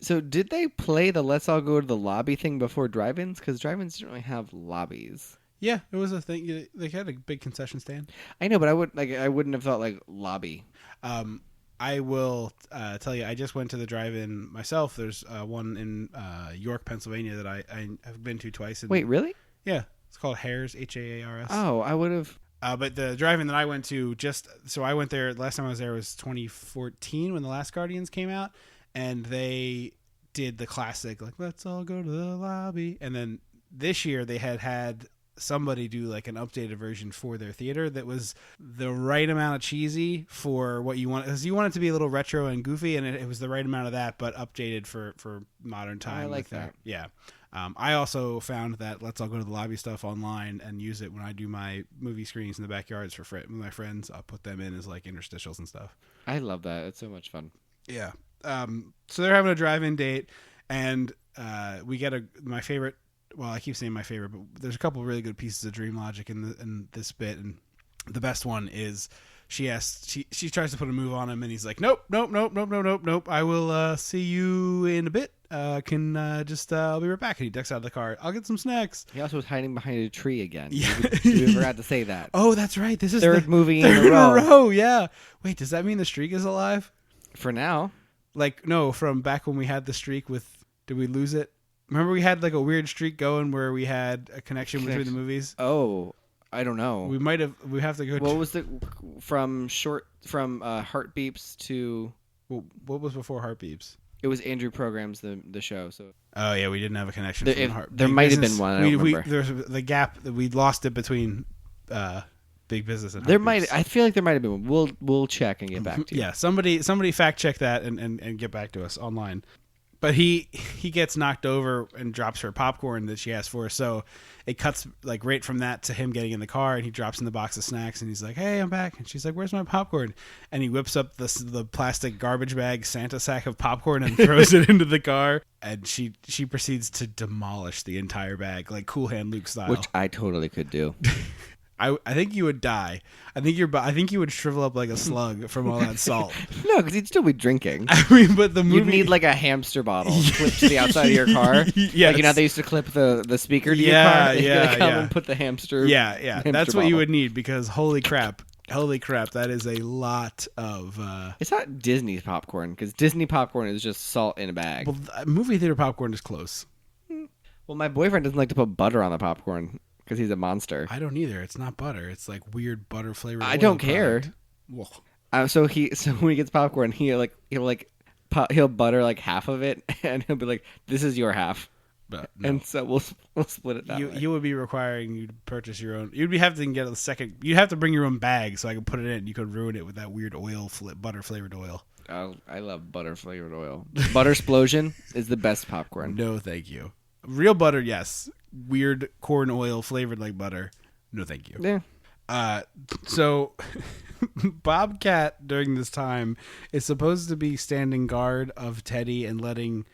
So did they play the "Let's all go to the lobby" thing before drive-ins? Because drive-ins didn't really have lobbies. Yeah, it was a thing. They had a big concession stand. I know, but I wouldn't have thought like lobby. I will tell you, I just went to the drive-in myself. There's one in York, Pennsylvania that I have been to twice. Wait, really? Yeah, it's called Haars, Haars. Oh, I would have. But the drive-in that I went to, I went there, last time I was there was 2014 when The Last Guardians came out, and they did the classic, like, let's all go to the lobby. And then this year they had somebody do like an updated version for their theater that was the right amount of cheesy for what you want, because you want it to be a little retro and goofy, and it was the right amount of that, but updated for modern time. I like that. Yeah. I also found that Let's All Go to the Lobby stuff online and use it when I do my movie screenings in the backyards with my friends. I'll put them in as like interstitials and stuff. I love that. It's so much fun. Yeah. So they're having a drive-in date, and we get my favorite. Well, I keep saying my favorite, but there's a couple of really good pieces of dream logic in this bit, and the best one is she tries to put a move on him, and he's like, nope. I will see you in a bit. I'll be right back. And he ducks out of the car. I'll get some snacks. He also was hiding behind a tree again. Yeah. We forgot to say that. Oh, that's right. This is third the movie in third a row. Yeah. Wait, does that mean the streak is alive? For now. Like, no, from back when we had the streak with, did we lose it? Remember we had like a weird streak going where we had a connection between the movies? Oh, I don't know. We have to go. What was from Heart Beeps to? Well, what was before Heart Beeps? It was Andrew Programs the show. So. Oh yeah, we didn't have a connection. There might have been one. I don't remember. There's the gap that we lost it between Big Business and Heart there Beeps. might. I feel like there might have been one. We'll check and get back to you. Yeah, somebody fact check that and get back to us online. But he gets knocked over and drops her popcorn that she asked for. So it cuts like right from that to him getting in the car, and he drops in the box of snacks, and he's like, "Hey, I'm back." And she's like, "Where's my popcorn?" And he whips up the plastic garbage bag Santa sack of popcorn and throws it into the car. And she proceeds to demolish the entire bag, like Cool Hand Luke style. Which I totally could do. I think you would die. I think you would shrivel up like a slug from all that salt. No, because you'd still be drinking. I mean, but the movie... You'd need like a hamster bottle clipped to the outside of your car. Yes. Like, you know, they used to clip the speaker to your car. They come and put the hamster. Yeah. Hamster That's what bottle. you would need, because holy crap, that is a lot of. It's not Disney's popcorn, because Disney popcorn is just salt in a bag. Well, movie theater popcorn is close. Well, my boyfriend doesn't like to put butter on the popcorn because he's a monster. I don't either. It's not butter. It's like weird butter flavored. I don't care. So when he gets popcorn, he'll butter like half of it, and he'll be like, "This is your half." But no. And so we'll split it that way. You would be requiring you to purchase your own. You'd have to get a second. You'd have to bring your own bag so I could put it in. You could ruin it with that weird butter flavored oil. Oh, I love butter flavored oil. Butter explosion is the best popcorn. No, thank you. Real butter, yes. Weird corn oil flavored like butter. No, thank you. Yeah. So Bobcat during this time is supposed to be standing guard of Teddy and letting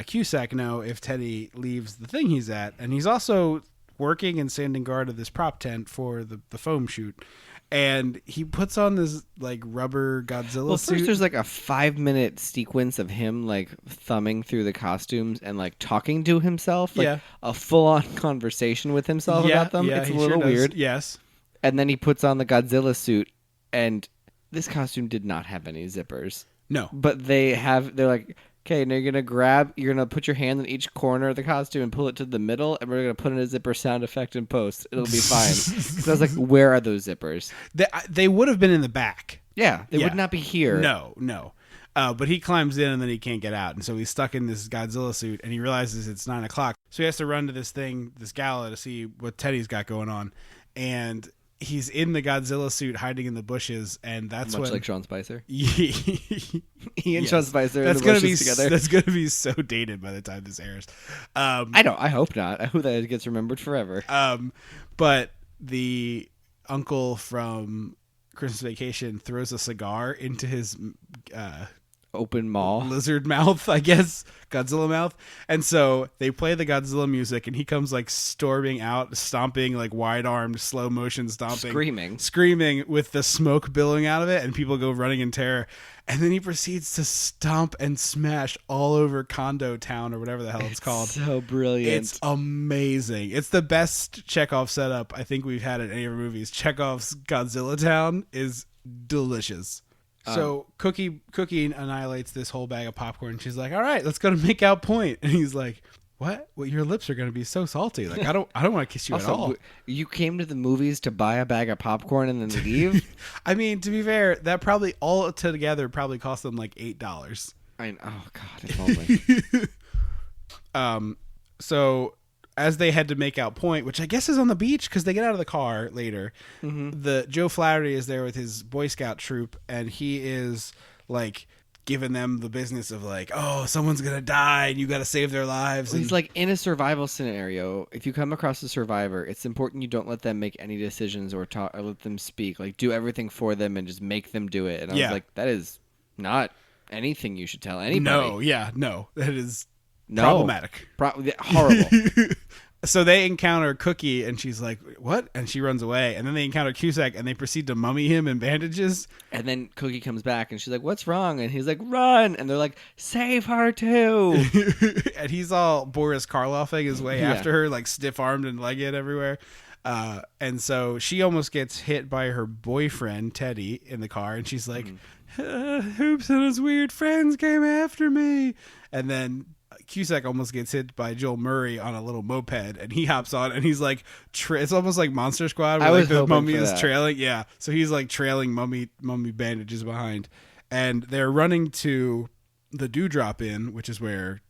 Cusack know if Teddy leaves the thing he's at, and he's also working and standing guard of this prop tent for the foam shoot. And he puts on this like rubber Godzilla suit. First there's like a 5-minute sequence of him like thumbing through the costumes and like talking to himself, like a full-on conversation with himself about them. It's a little weird. Yes. And then he puts on the Godzilla suit, and this costume did not have any zippers. No. But they're like, okay, now you're going to put your hand in each corner of the costume and pull it to the middle, and we're going to put in a zipper sound effect in post. It'll be fine. So I was like, where are those zippers? They would have been in the back. Yeah, they would not be here. No. But he climbs in and then he can't get out. And so he's stuck in this Godzilla suit, and he realizes it's 9 o'clock. So he has to run to this gala to see what Teddy's got going on. And he's in the Godzilla suit hiding in the bushes, and that's much like Sean Spicer. he and Sean Spicer that's in the gonna bushes be together. That's gonna be so dated by the time this airs. I hope not. I hope that it gets remembered forever. But the uncle from Christmas Vacation throws a cigar into his open maw lizard mouth, I guess, Godzilla mouth. And so they play the Godzilla music, and he comes like storming out, stomping, like wide-armed, slow motion stomping, screaming with the smoke billowing out of it, and people go running in terror. And then he proceeds to stomp and smash all over Condo Town, or whatever the hell it's called. So brilliant. It's amazing. It's the best Chekhov setup I think we've had in any of our movies. Chekhov's Godzilla Town is delicious. So Cookie annihilates this whole bag of popcorn. She's like, "All right, let's go to Make Out Point." And he's like, "What? Well, your lips are going to be so salty. Like, I don't want to kiss you also, at all." You came to the movies to buy a bag of popcorn and then leave? I mean, to be fair, that probably all together probably cost them like $8. Oh God, if only. So as they head to Make Out Point, which I guess is on the beach because they get out of the car later, the Joe Flaherty is there with his Boy Scout troop, and he is like giving them the business of like, "Oh, someone's gonna die, and you got to save their lives." He's like, in a survival scenario, if you come across a survivor, it's important you don't let them make any decisions or talk or let them speak. Like, do everything for them and just make them do it. And I was like, that is not anything you should tell anybody. No, that is problematic. Horrible. So they encounter Cookie, and she's like, "What?" And she runs away. And then they encounter Cusack, and they proceed to mummy him in bandages. And then Cookie comes back, and she's like, "What's wrong?" And he's like, "Run!" And they're like, "Save her too!" And he's all Boris Karloffing his way after her, like stiff-armed and legged everywhere. And so she almost gets hit by her boyfriend, Teddy, in the car. And she's like, "Hoops and his weird friends came after me." And then Cusack almost gets hit by Joel Murray on a little moped, and he hops on, and he's like, it's almost like Monster Squad, where like the mummy is trailing. Yeah, so he's like trailing mummy bandages behind, and they're running to the Dewdrop Inn, which is where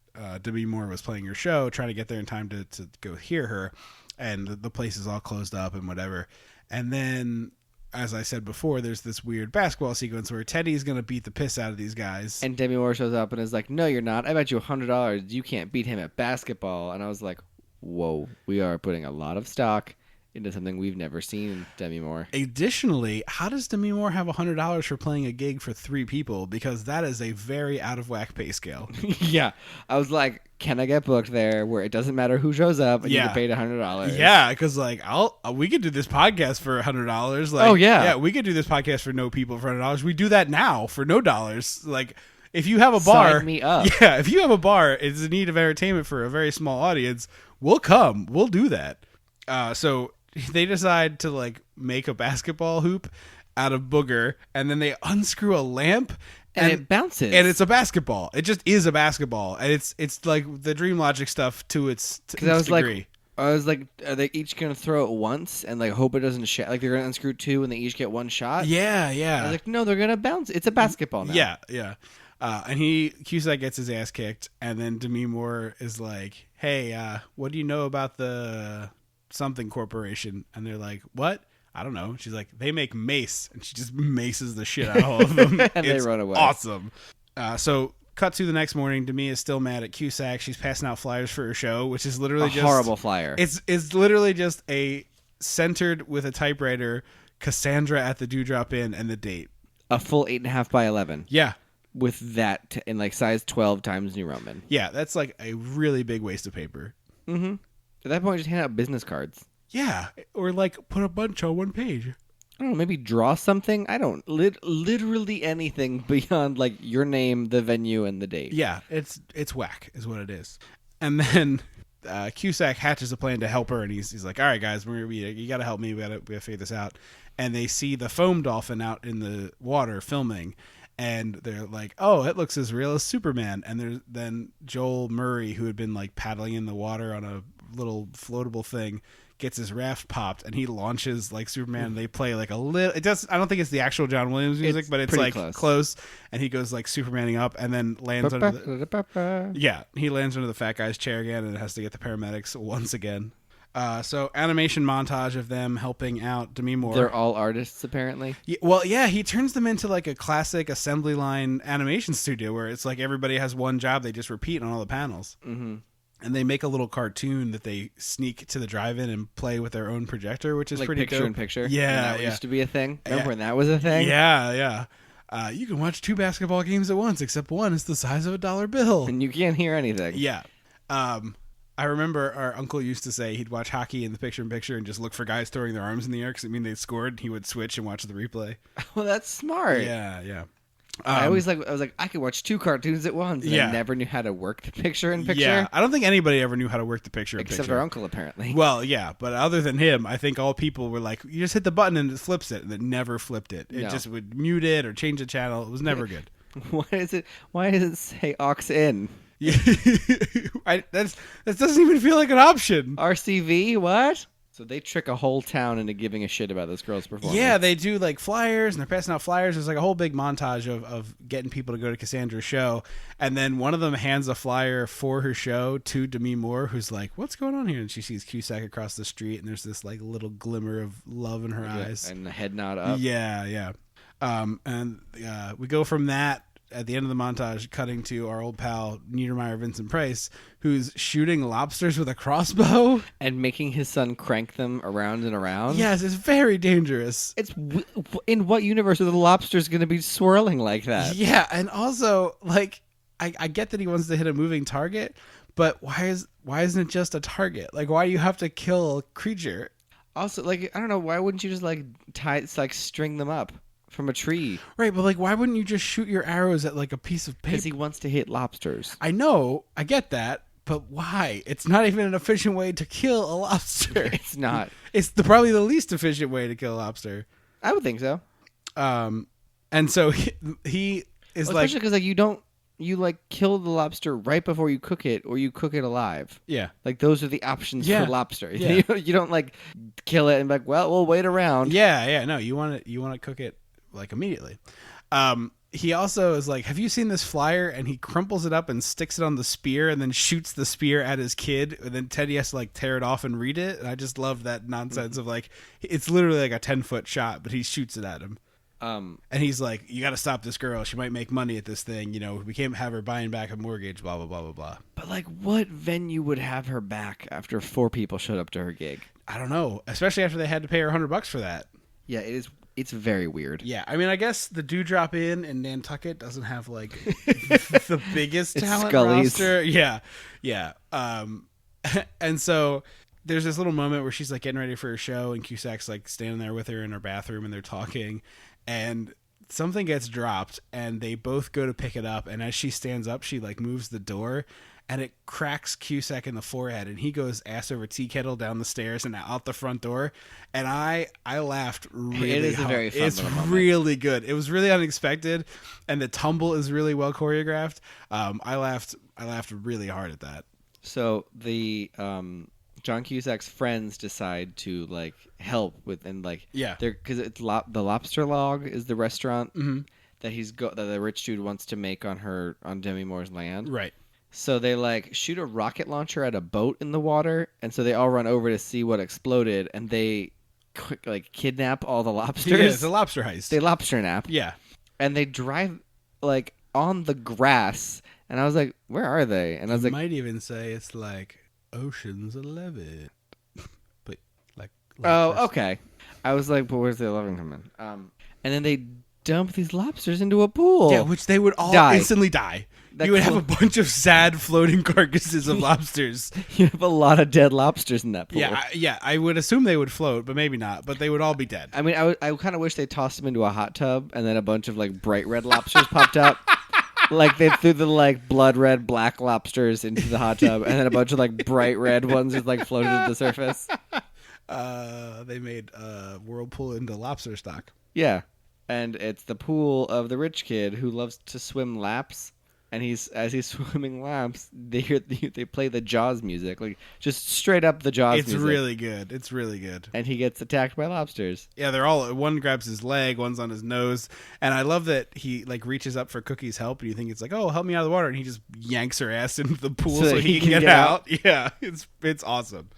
Demi Moore was playing her show, trying to get there in time to go hear her, and the place is all closed up and whatever. And then as I said before, there's this weird basketball sequence where Teddy's going to beat the piss out of these guys. And Demi Moore shows up and is like, "No, you're not. I bet you $100 you can't beat him at basketball." And I was like, "Whoa, we are putting a lot of stock into something we've never seen in Demi Moore." Additionally, how does Demi Moore have $100 for playing a gig for 3 people? Because that is a very out of whack pay scale. Yeah, I was like, "Can I get booked there where it doesn't matter who shows up and you Yeah. get paid $100?" Yeah, because like we could do this podcast for $100. Like, Oh, yeah. we could do this podcast for no people for $100. We do that now for no dollars. Like, if you have a bar, Sign me up. Yeah, if you have a bar, it's in need of entertainment for a very small audience. We'll come. We'll do that. So they decide to like make a basketball hoop out of booger, and then they unscrew a lamp. And it bounces. And it's a basketball. It just is a basketball, and it's like the Dream Logic stuff to its Because I was degree. like, are they each gonna throw it once and like hope it doesn't like they're gonna unscrew 2 and they each get one shot? Yeah. I was like, no, they're gonna bounce. It's a basketball now. Yeah. And Cusack gets his ass kicked, and then Demi Moore is like, "Hey, what do you know about the something corporation?" And they're like, "What? I don't know." She's like, "They make mace," and she just maces the shit out of all of them. And they run away. Awesome. So cut to the next morning. Demi is still mad at Cusack. She's passing out flyers for her show, which is literally A just horrible flyer. It's literally just a centered with a typewriter, Cassandra at the Dewdrop Inn, and the date. A full 8.5 by 11 Yeah. with that in like size 12 times New Roman. Yeah, that's like a really big waste of paper. Mm-hmm. At that point, just hand out business cards. Yeah, or like put a bunch on one page. I don't know, maybe draw something. I don't literally anything beyond like your name, the venue, and the date. Yeah, it's whack is what it is. And then Cusack hatches a plan to help her, and he's like, "All right, guys, you got to help me. We got to figure this out." And they see the foam dolphin out in the water filming, and they're like, "Oh, it looks as real as Superman." And there's then Joel Murray, who had been like paddling in the water on a little floatable thing, gets his raft popped, and he launches like Superman. And they play like a little. I don't think it's the actual John Williams music, It's but it's pretty like close. And he goes like Supermaning up, and then lands under the. Yeah, he lands under the fat guy's chair again, and has to get the paramedics once again. So animation montage of them helping out Demi Moore. They're all artists, apparently. Yeah, he turns them into like a classic assembly line animation studio where it's like everybody has one job, they just repeat on all the panels. Mm-hmm. And they make a little cartoon that they sneak to the drive-in and play with their own projector, which is Like pretty picture dope. in picture. Yeah, That yeah. used to be a thing. Remember when that was a thing? Yeah. You can watch 2 basketball games at once, except one is the size of a dollar bill. And you can't hear anything. Yeah. I remember our uncle used to say he'd watch hockey in the picture-in-picture and just look for guys throwing their arms in the air because it mean they scored. He would switch and watch the replay. Well, that's smart. Yeah. I was like, I could watch 2 cartoons at once. And Yeah. I never knew how to work the picture-in-picture. Yeah, I don't think anybody ever knew how to work the picture-in-picture. Except our uncle, apparently. Well, yeah, but other than him, I think all people were like, you just hit the button and it flips it, and it never flipped it. It No. just would mute it or change the channel. It was never good. Why does it say aux in? Yeah, that doesn't even feel like an option. RCV? What? So they trick a whole town into giving a shit about this girl's performance. Yeah, they do like flyers, and they're passing out flyers. There's like a whole big montage of getting people to go to Cassandra's show, and then one of them hands a flyer for her show to Demi Moore, who's like, "What's going on here?" And she sees Cusack across the street, and there's this like little glimmer of love in her eyes. And the head nod up. Yeah. And we go from that at the end of the montage, cutting to our old pal Niedermeyer Vincent Price, who's shooting lobsters with a crossbow. And making his son crank them around and around. Yes, it's very dangerous. It's in what universe are the lobsters going to be swirling like that? Yeah, and also like I get that he wants to hit a moving target, but why isn't it just a target? Like, why do you have to kill a creature? Also, like, I don't know, why wouldn't you just like string them up from a tree? Right, but like, why wouldn't you just shoot your arrows at like a piece of paper? Because he wants to hit lobsters. I know, I get that, but why? It's not even an efficient way to kill a lobster. It's not. It's probably the least efficient way to kill a lobster. I would think so. And so he is Well, especially because like you like kill the lobster right before you cook it, or you cook it alive. Yeah. Like those are the options Yeah. for lobster. Yeah. You don't like kill it and be like, well, we'll wait around. Yeah. No, you want to cook it like immediately. he also is like, have you seen this flyer? And he crumples it up and sticks it on the spear and then shoots the spear at his kid. And then Teddy has to like tear it off and read it. And I just love that nonsense of like, it's literally like a 10-foot shot, but he shoots it at him. And he's like, you got to stop this girl. She might make money at this thing. You know, we can't have her buying back a mortgage, blah, blah, blah, blah, blah. But like, what venue would have her back after 4 people showed up to her gig? I don't know. Especially after they had to pay her $100 for that. Yeah, it's very weird. Yeah, I mean, I guess the Dewdrop Inn in Nantucket doesn't have like the biggest It's talent Scully's. roster. Yeah. And so there's this little moment where she's like getting ready for her show, and Cusack's like standing there with her in her bathroom, and they're talking, and something gets dropped, and they both go to pick it up, and as she stands up, she like moves the door, and it cracks Cusack in the forehead, and he goes ass over tea kettle down the stairs and out the front door, and I laughed really It is a hard. very fun It's little moment. really good. It was really unexpected, and the tumble is really well choreographed. I laughed really hard at that. So the John Cusack's friends decide to like help with and like Yeah. they're because it's the Lobster Log is the restaurant that that the rich dude wants to make on Demi Moore's land. Right. So they like shoot a rocket launcher at a boat in the water, and so they all run over to see what exploded, and they like kidnap all the lobsters. Yeah, it's a lobster heist. They lobster nap. Yeah. And they drive like on the grass, and I was like, "Where are they?" And I was You like, might even say it's like Ocean's 11. But like "Oh, okay." I was like, "But where's the 11 coming?" And then they dump these lobsters into a pool. Yeah, which they would all Die. instantly die. That You would have cool- a bunch of sad floating carcasses of lobsters. You have a lot of dead lobsters in that pool. Yeah, I would assume they would float, but maybe not. But they would all be dead. I mean, I kind of wish they tossed them into a hot tub, and then a bunch of like bright red lobsters popped up. Like they threw the like blood red black lobsters into the hot tub, and then a bunch of like bright red ones just like floated to the surface. They made Whirlpool into lobster stock. Yeah, and it's the pool of the rich kid who loves to swim laps. And as he's swimming laps, they play the Jaws music, like just straight up the Jaws It's music. really good. It's really good. And he gets attacked by lobsters. Yeah, they're all. One grabs his leg, one's on his nose, and I love that he like reaches up for Cookie's help, and you think it's like, oh, help me out of the water, and he just yanks her ass into the pool So so, that he can get out. out. Yeah, it's awesome.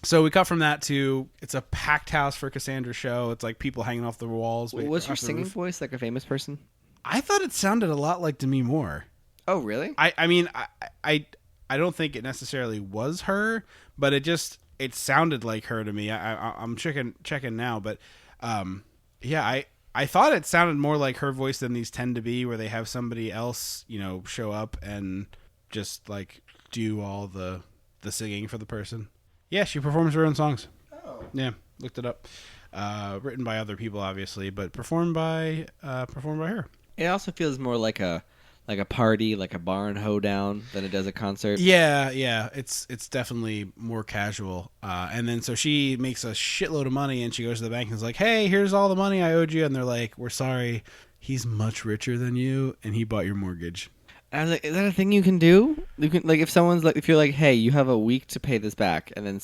So we cut from that to it's a packed house for Cassandra's show. It's like people hanging off the walls. Was her off the singing roof. voice like a famous person? I thought it sounded a lot like Demi Moore. Oh, really? I mean, I don't think it necessarily was her, but it sounded like her to me. I'm checking now, but yeah, I thought it sounded more like her voice than these tend to be, where they have somebody else, show up and just like do all the singing for the person. Yeah, she performs her own songs. Oh, yeah, looked it up. Written by other people, obviously, but performed by her. It also feels more like a party, like a barn hoedown than it does a concert. Yeah, it's definitely more casual. And then so she makes a shitload of money, and she goes to the bank and is like, "Hey, here's all the money I owed you." And they're like, "We're sorry, he's much richer than you, and he bought your mortgage." And I was like, "Is that a thing you can do? You can like if you're like, hey, you have a week to pay this back," and then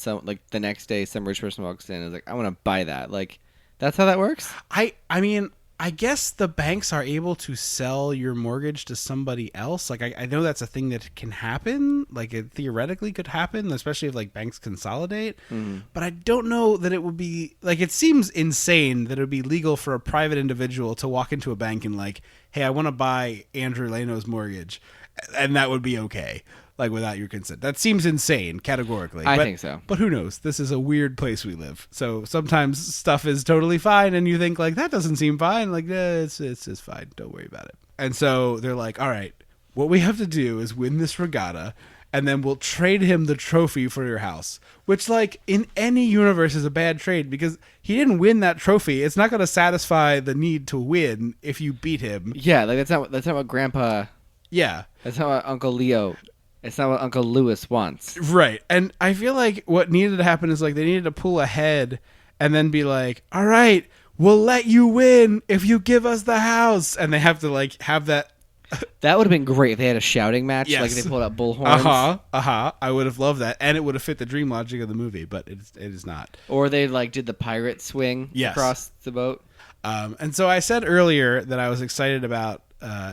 the next day some rich person walks in and is like, "I want to buy that." Like, that's how that works. I mean, I guess the banks are able to sell your mortgage to somebody else. Like, I know that's a thing that can happen. Like, it theoretically could happen, especially if, like, banks consolidate. Mm-hmm. But I don't know that it would be... Like, it seems insane that it would be legal for a private individual to walk into a bank and, like, hey, I want to buy Andrew Leno's mortgage. And that would be okay. Like, without your consent. That seems insane, categorically. I think so. But who knows? This is a weird place we live. So sometimes stuff is totally fine, and you think, like, that doesn't seem fine. Like, it's fine. Don't worry about it. And so they're like, all right, what we have to do is win this regatta, and then we'll trade him the trophy for your house. Which, like, in any universe is a bad trade, because he didn't win that trophy. It's not going to satisfy the need to win if you beat him. Yeah, like that's not what Grandpa... Yeah. That's not what Uncle Leo... It's not what Uncle Lewis wants. Right. And I feel like what needed to happen is like they needed to pull ahead and then be like, all right, we'll let you win if you give us the house. And they have to like have that. That would have been great if they had a shouting match. Yes. Like they pulled out bullhorns. I would have loved that. And it would have fit the dream logic of the movie, but it is not. Or they like did the pirate swing Yes. across the boat. And so I said earlier that I was excited about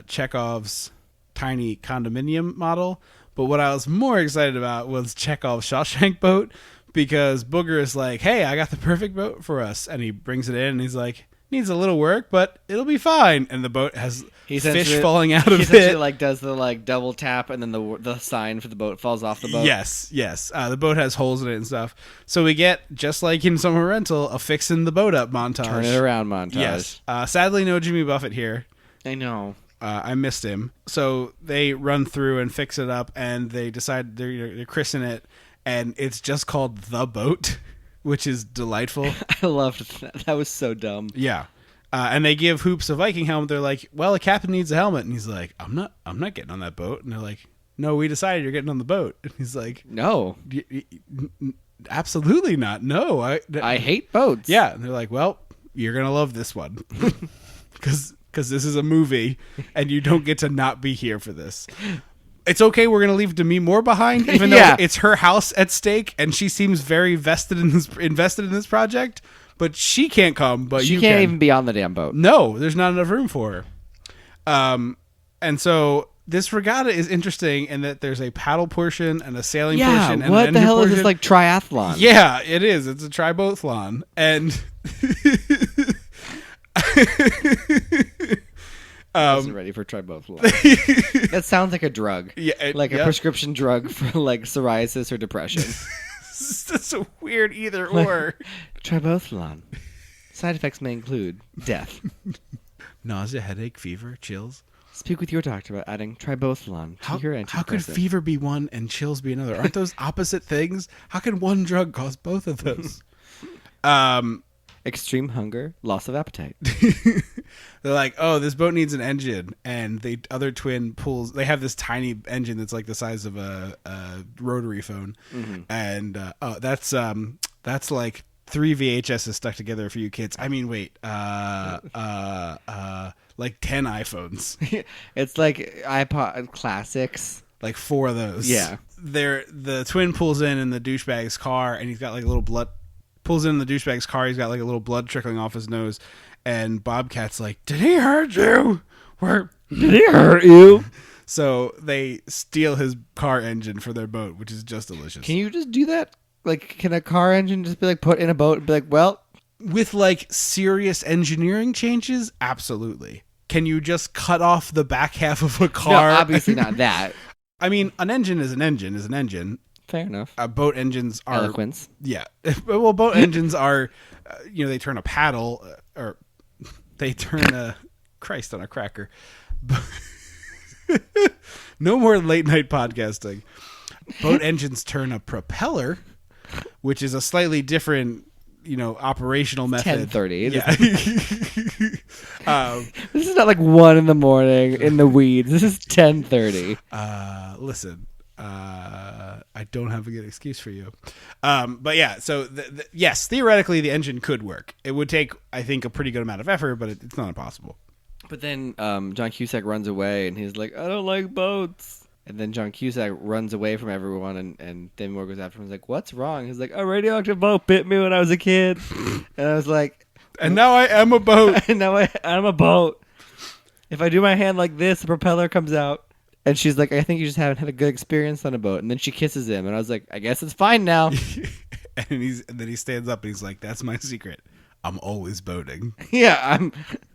Chekhov's tiny condominium model, but what I was more excited about was Chekhov's Shawshank boat, because Booger is like, hey, I got the perfect boat for us. And he brings it in and he's like, needs a little work, but it'll be fine. And the boat has fish falling out of it. Like does the like double tap, and then the sign for the boat falls off the boat. Yes. The boat has holes in it and stuff. So we get, just like in Summer Rental, a fixing the boat up montage. Turn it around montage. Yes. Sadly, no Jimmy Buffett here. I know. I missed him. So they run through and fix it up, and they decide they're christening it, and it's just called The Boat, which is delightful. I loved that. That was so dumb. Yeah. And they give Hoops a Viking helmet. They're like, well, a captain needs a helmet. And he's like, I'm not getting on that boat. And they're like, no, we decided you're getting on the boat. And he's like, no, absolutely not. No, I hate boats. Yeah. And they're like, well, you're going to love this one. Because this is a movie and you don't get to not be here for this. It's okay. We're going to leave Demi Moore behind, even though it's her house at stake and she seems very invested in this project. But she can't come. But she can't even be on the damn boat. No, there's not enough room for her. And so this regatta is interesting in that there's a paddle portion and a sailing portion. And what an the hell portion. is this, like triathlon? Yeah, it is. It's a triboathlon. And I wasn't ready for triboathlon. That sounds like a drug. Yeah, like a prescription drug for like psoriasis or depression. That's a weird either or. Triboathlon. Side effects may include death, nausea, headache, fever, chills. Speak with your doctor about adding triboathlon to your antidepressant. How could fever be one and chills be another? Aren't those opposite things? How can one drug cause both of those? Extreme hunger, loss of appetite. They're like, oh, this boat needs an engine, and the other twin pulls. They have this tiny engine that's like the size of a rotary phone, and that's like 3 VHSs stuck together for you kids. I mean, wait, like 10 iPhones. It's like iPod classics. Like 4 of those. Yeah. The twin pulls in the douchebag's car, and he's got like a little blood. Pulls in the douchebag's car. He's got like a little blood trickling off his nose, and Bobcat's like, "Did he hurt you? Did he hurt you?" So they steal his car engine for their boat, which is just delicious. Can you just do that? Like, can a car engine just be like put in a boat and be like, well, with like serious engineering changes? Absolutely. Can you just cut off the back half of a car? No, obviously not that. I mean, an engine is an engine. Fair enough. Boat engines are eloquence. Yeah. Well, boat engines are, they turn a paddle or they turn a Christ on a cracker. No more late night podcasting. Boat engines turn a propeller, which is a slightly different, operational method. 10:30. Yeah. This is not like 1 in the morning in the weeds. This is 10:30. Listen. I don't have a good excuse for you. But yeah, so yes, theoretically the engine could work. It would take, I think, a pretty good amount of effort, but it's not impossible. But then John Cusack runs away and he's like, I don't like boats. And then John Cusack runs away from everyone and Demi Moore goes after him. He's like, what's wrong? He's like, a radioactive boat bit me when I was a kid. And I was like... And now I am a boat. And now I'm a boat. If I do my hand like this, the propeller comes out. And she's like, I think you just haven't had a good experience on a boat. And then she kisses him. And I was like, I guess it's fine now. and then he stands up and he's like, that's my secret. I'm always boating. Yeah,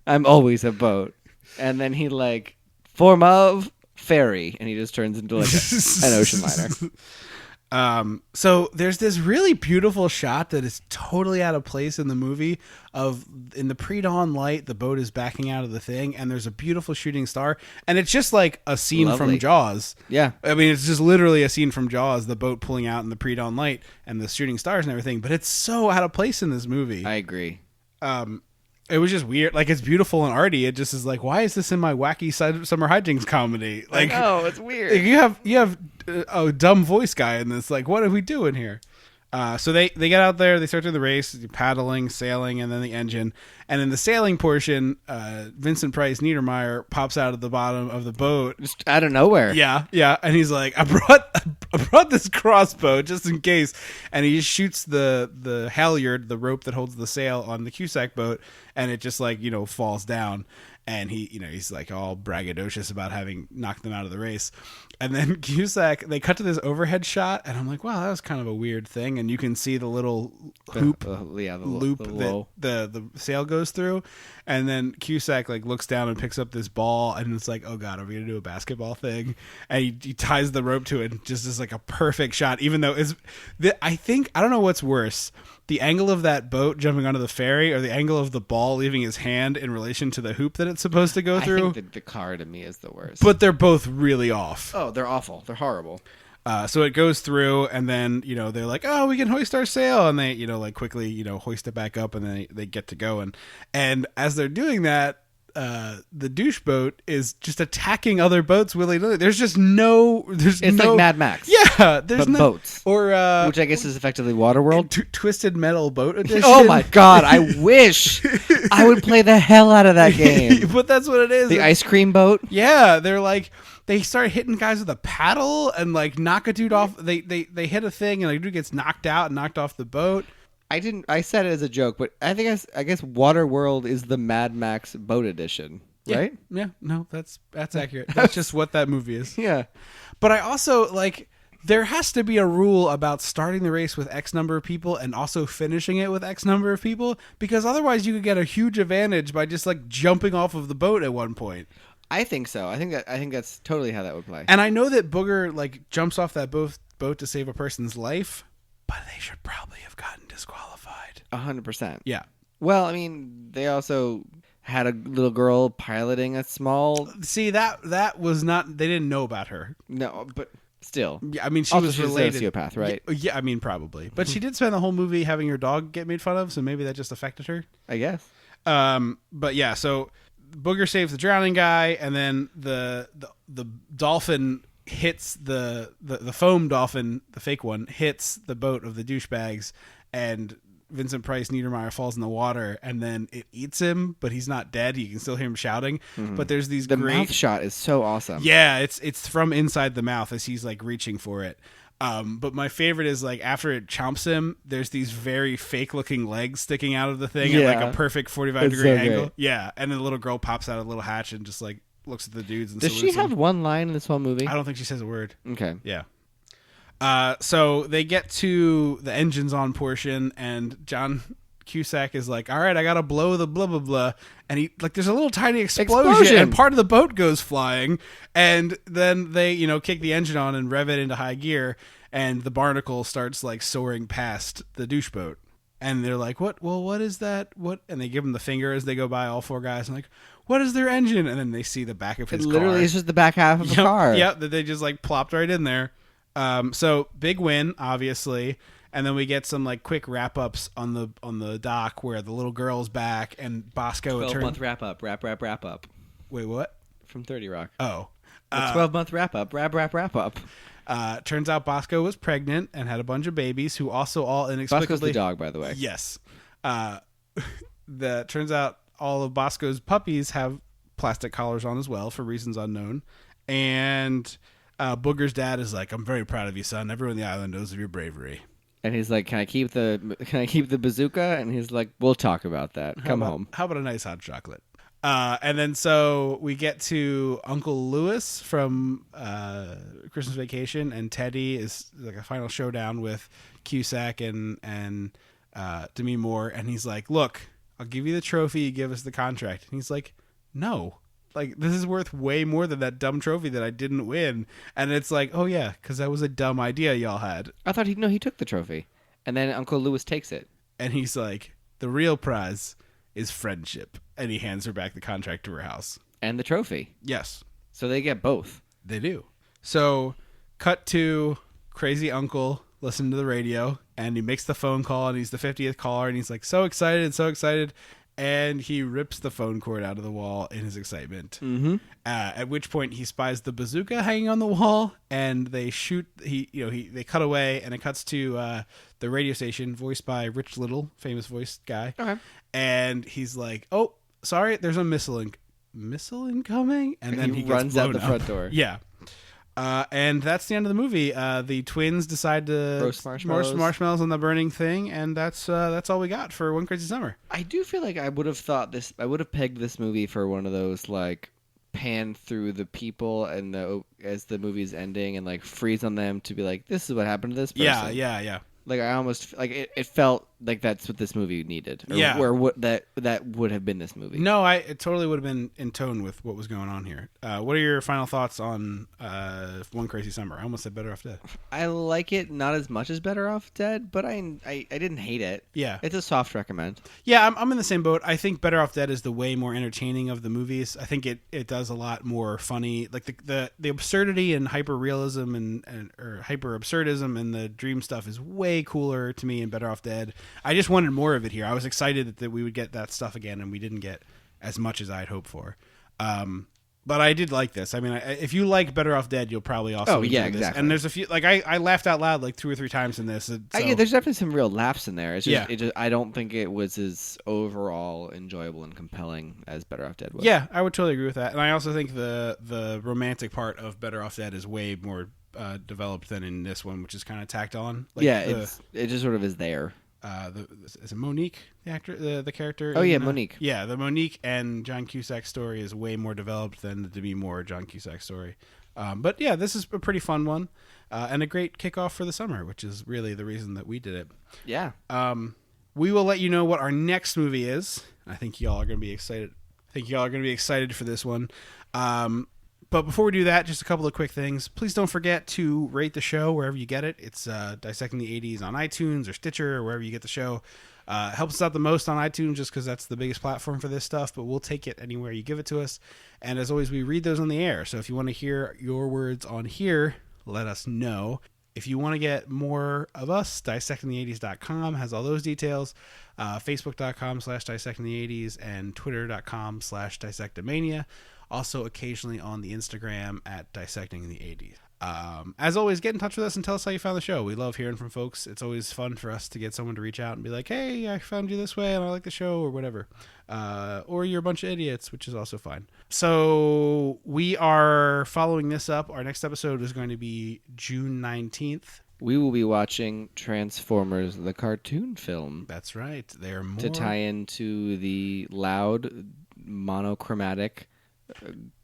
I'm always a boat. And then he like, form of ferry. And he just turns into like an ocean liner. So there's this really beautiful shot that is totally out of place in the movie in the pre-dawn light, the boat is backing out of the thing and there's a beautiful shooting star and it's just like a scene from Jaws. Yeah. I mean, it's just literally a scene from Jaws, the boat pulling out in the pre-dawn light and the shooting stars and everything, but it's so out of place in this movie. I agree. It was just weird. Like, it's beautiful and arty. It just is like, why is this in my wacky summer hijinks comedy? Like, oh, it's weird. You have a dumb voice guy in this. Like, what are we doing here? So they get out there, they start doing the race, paddling, sailing, and then the engine. And in the sailing portion, Vincent Price Niedermeyer pops out of the bottom of the boat. Just out of nowhere. Yeah, and he's like, I brought this crossbow just in case. And he just shoots the halyard, the rope that holds the sail on the Cusack boat, and it just like, falls down. And he's like all braggadocious about having knocked them out of the race. And then Cusack, they cut to this overhead shot, and I'm like, wow, that was kind of a weird thing. And you can see the little hoop loop that the sail goes through. And then Cusack like looks down and picks up this ball, and it's like, oh god, are we gonna do a basketball thing? And he ties the rope to it, and just is like a perfect shot. Even though I don't know what's worse, the angle of that boat jumping onto the ferry, or the angle of the ball leaving his hand in relation to the hoop that it's supposed to go through. I think the car to me is the worst. But they're both really off. Oh, they're awful. They're horrible. So it goes through, and then they're like, oh, we can hoist our sail, and they like quickly hoist it back up, and then they get to going. And as they're doing that, the douche boat is just attacking other boats willy-nilly. It's like Mad Max. Yeah, there's no boats, or which I guess is effectively Waterworld. Twisted Metal Boat Edition. Oh my god, I wish I would play the hell out of that game. But that's what it is. The ice cream boat. Yeah, they're like, they start hitting guys with a paddle and like knock a dude off. They hit a thing, and a dude gets knocked out and knocked off the boat. I said it as a joke, but I guess Waterworld is the Mad Max boat edition, right? Yeah, no, that's accurate. That's just what that movie is. Yeah. But I also like, there has to be a rule about starting the race with X number of people and also finishing it with X number of people, because otherwise you could get a huge advantage by just like jumping off of the boat at one point. I think so. I think that's totally how that would play. And I know that Booger like jumps off that boat to save a person's life, but they should probably have gotten disqualified. 100%. Yeah. Well, I mean, they also had a little girl piloting a small. See, that was not. They didn't know about her. No, but still. Yeah, I mean, she also, was she's related. a sociopath, right? Yeah, I mean, probably. But she did spend the whole movie having her dog get made fun of, so maybe that just affected her. I guess. But yeah, so Booger saves the drowning guy, and then the dolphin hits the foam dolphin, the fake one, hits the boat of the douchebags, and Vincent Price Niedermeyer falls in the water, and then it eats him, but he's not dead. You can still hear him shouting. Mm-hmm. But there's these great mouth shot is so awesome. Yeah, it's from inside the mouth as he's like reaching for it. But my favorite is like after it chomps him, there's these very fake looking legs sticking out of the thing at like a perfect 45-degree angle. Great. Yeah, and then the little girl pops out a little hatch and just like looks at the dudes and does she have one line in this whole movie? I don't think she says a word. Okay. Yeah. So they get to the engines on portion, and John Cusack is like, all right, I gotta blow the blah blah blah, and he like there's a little tiny explosion and part of the boat goes flying, and then they kick the engine on and rev it into high gear, and the barnacle starts like soaring past the douche boat, and they're like, what is that, what, and they give him the finger as they go by, all four guys, and like, what is their engine? And then they see the back of his car. Literally it's just the back half of the car. Yep, that they just like plopped right in there. So big win, obviously, and then we get some like quick wrap ups on the dock where the little girl's back and Bosco. 12-month wrap up. Wait, what? From 30 Rock. Oh, a 12-month wrap up. Wrap up. Turns out Bosco was pregnant and had a bunch of babies who also all inexplicably. Bosco's the dog, by the way. Yes. Turns out all of Bosco's puppies have plastic collars on as well for reasons unknown, and Booger's dad is like, I'm very proud of you, son. Everyone on the island knows of your bravery. And he's like, can I keep the bazooka? And he's like, we'll talk about that. Come home. How about a nice hot chocolate? And then so we get to Uncle Lewis from Christmas Vacation, and Teddy is like a final showdown with Cusack and Demi Moore, and he's like, look, I'll give you the trophy, you give us the contract. And he's like, no. Like, this is worth way more than that dumb trophy that I didn't win. And it's like, oh, yeah, because that was a dumb idea y'all had. I thought he took the trophy. And then Uncle Lewis takes it. And he's like, the real prize is friendship. And he hands her back the contract to her house. And the trophy. Yes. So they get both. They do. So, cut to crazy uncle listening to the radio. And he makes the phone call, and he's the 50th caller. And he's like, so excited. and he rips the phone cord out of the wall in his excitement. Mm-hmm. At which point he spies the bazooka hanging on the wall, and they shoot. They cut away, and it cuts to the radio station, voiced by Rich Little, famous voice guy. Okay. And he's like, "Oh, sorry, there's a missile incoming," and then he runs out the gets blown front up. door. Yeah. And that's the end of the movie. The twins decide to Roast marshmallows. marshmallows on the burning thing, and that's all we got for One Crazy Summer. I do feel like I would have pegged this movie for one of those like pan through the people and as the movie's ending and like freeze on them to be like, this is what happened to this person. Yeah. Like I almost like it felt like that's what this movie needed. Yeah. Or what that would have been this movie. No, it totally would have been in tone with what was going on here. What are your final thoughts on One Crazy Summer? I almost said Better Off Dead. I like it not as much as Better Off Dead, but I didn't hate it. Yeah. It's a soft recommend. Yeah, I'm in the same boat. I think Better Off Dead is the way more entertaining of the movies. I think it does a lot more funny. Like the absurdity and hyper realism or hyper absurdism and the dream stuff is way cooler to me in Better Off Dead. I just wanted more of it here. I was excited that we would get that stuff again, and we didn't get as much as I'd hoped for. But I did like this. I mean, if you like Better Off Dead, you'll probably also enjoy this. Exactly. And there's a few, like I laughed out loud like 2 or 3 times in this. So. There's definitely some real laughs in there. It's just, Yeah. I don't think it was as overall enjoyable and compelling as Better Off Dead was. Yeah, I would totally agree with that. And I also think the romantic part of Better Off Dead is way more developed than in this one, which is kind of tacked on. Like it just sort of is there. Is it Monique, the actor, the character? Oh, yeah, Monique. Yeah, the Monique and John Cusack story is way more developed than the Demi Moore John Cusack story. But yeah, this is a pretty fun one and a great kickoff for the summer, which is really the reason that we did it. Yeah. We will let you know what our next movie is. I think y'all are going to be excited. For this one. But before we do that, just a couple of quick things. Please don't forget to rate the show wherever you get it. It's Dissecting the 80s on iTunes or Stitcher or wherever you get the show. It helps us out the most on iTunes just because that's the biggest platform for this stuff, but we'll take it anywhere you give it to us. And as always, we read those on the air. So if you want to hear your words on here, let us know. If you want to get more of us, dissectingthe80s.com has all those details. Facebook.com/dissectingthe80s and Twitter.com/dissectomania. Also occasionally on the Instagram at Dissecting the 80s. As always, get in touch with us and tell us how you found the show. We love hearing from folks. It's always fun for us to get someone to reach out and be like, hey, I found you this way and I like the show or whatever. Or you're a bunch of idiots, which is also fine. So we are following this up. Our next episode is going to be June 19th. We will be watching Transformers, the cartoon film. That's right. They're more... To tie into the loud, monochromatic...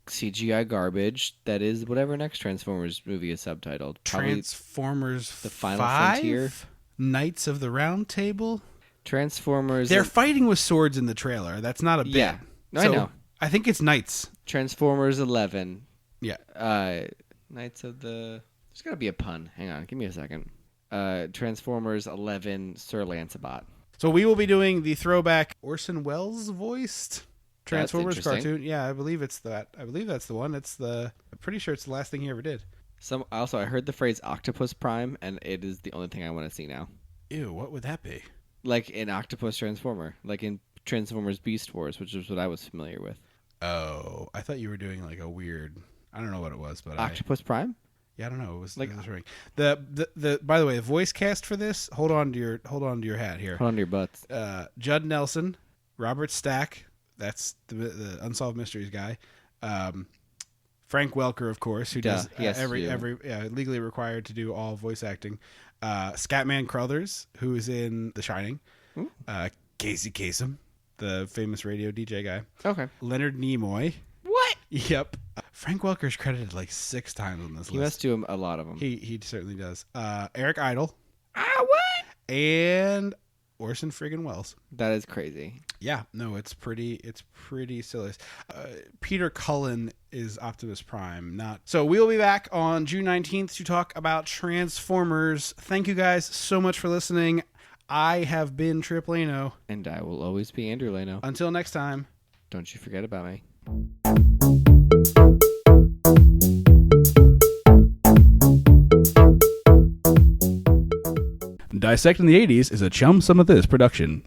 CGI garbage that is whatever next Transformers movie is subtitled. Probably Transformers The Final 5? Frontier. Knights of the Round Table. Transformers. They're fighting with swords in the trailer. That's not a bit. Yeah. No, I know. I think it's Knights. Transformers 11. Yeah. Knights of the... There's got to be a pun. Hang on. Give me a second. Transformers 11 Sir Lancelot. So we will be doing the throwback Orson Welles voiced Transformers cartoon. Yeah, I believe it's that. I believe that's the one. I'm pretty sure it's the last thing he ever did. I heard the phrase Octopus Prime, and it is the only thing I want to see now. Ew, what would that be? Like an octopus transformer, like in Transformers Beast Wars, which is what I was familiar with. Oh, I thought you were doing like a weird. I don't know what it was, but Octopus Prime. Yeah, I don't know. It was like ring. The by the way, the voice cast for this. Hold on to your hat here. Hold on to your butts. Judd Nelson, Robert Stack. That's the Unsolved Mysteries guy. Frank Welker, of course, who does every legally required to do all voice acting. Scatman Crothers, who is in The Shining. Casey Kasem, the famous radio DJ guy. Okay. Leonard Nimoy. What? Yep. Frank Welker's credited like 6 times on this list. He must do a lot of them. He certainly does. Eric Idle. What? And Orson friggin' Welles. That is crazy. Yeah, no, it's pretty silly. Peter Cullen is Optimus Prime, not. So we'll be back on June 19th to talk about Transformers. Thank you guys so much for listening. I have been Trip Lano. And I will always be Andrew Lano. Until next time. Don't you forget about me. Dissecting the 80s is a Chum Some of This production.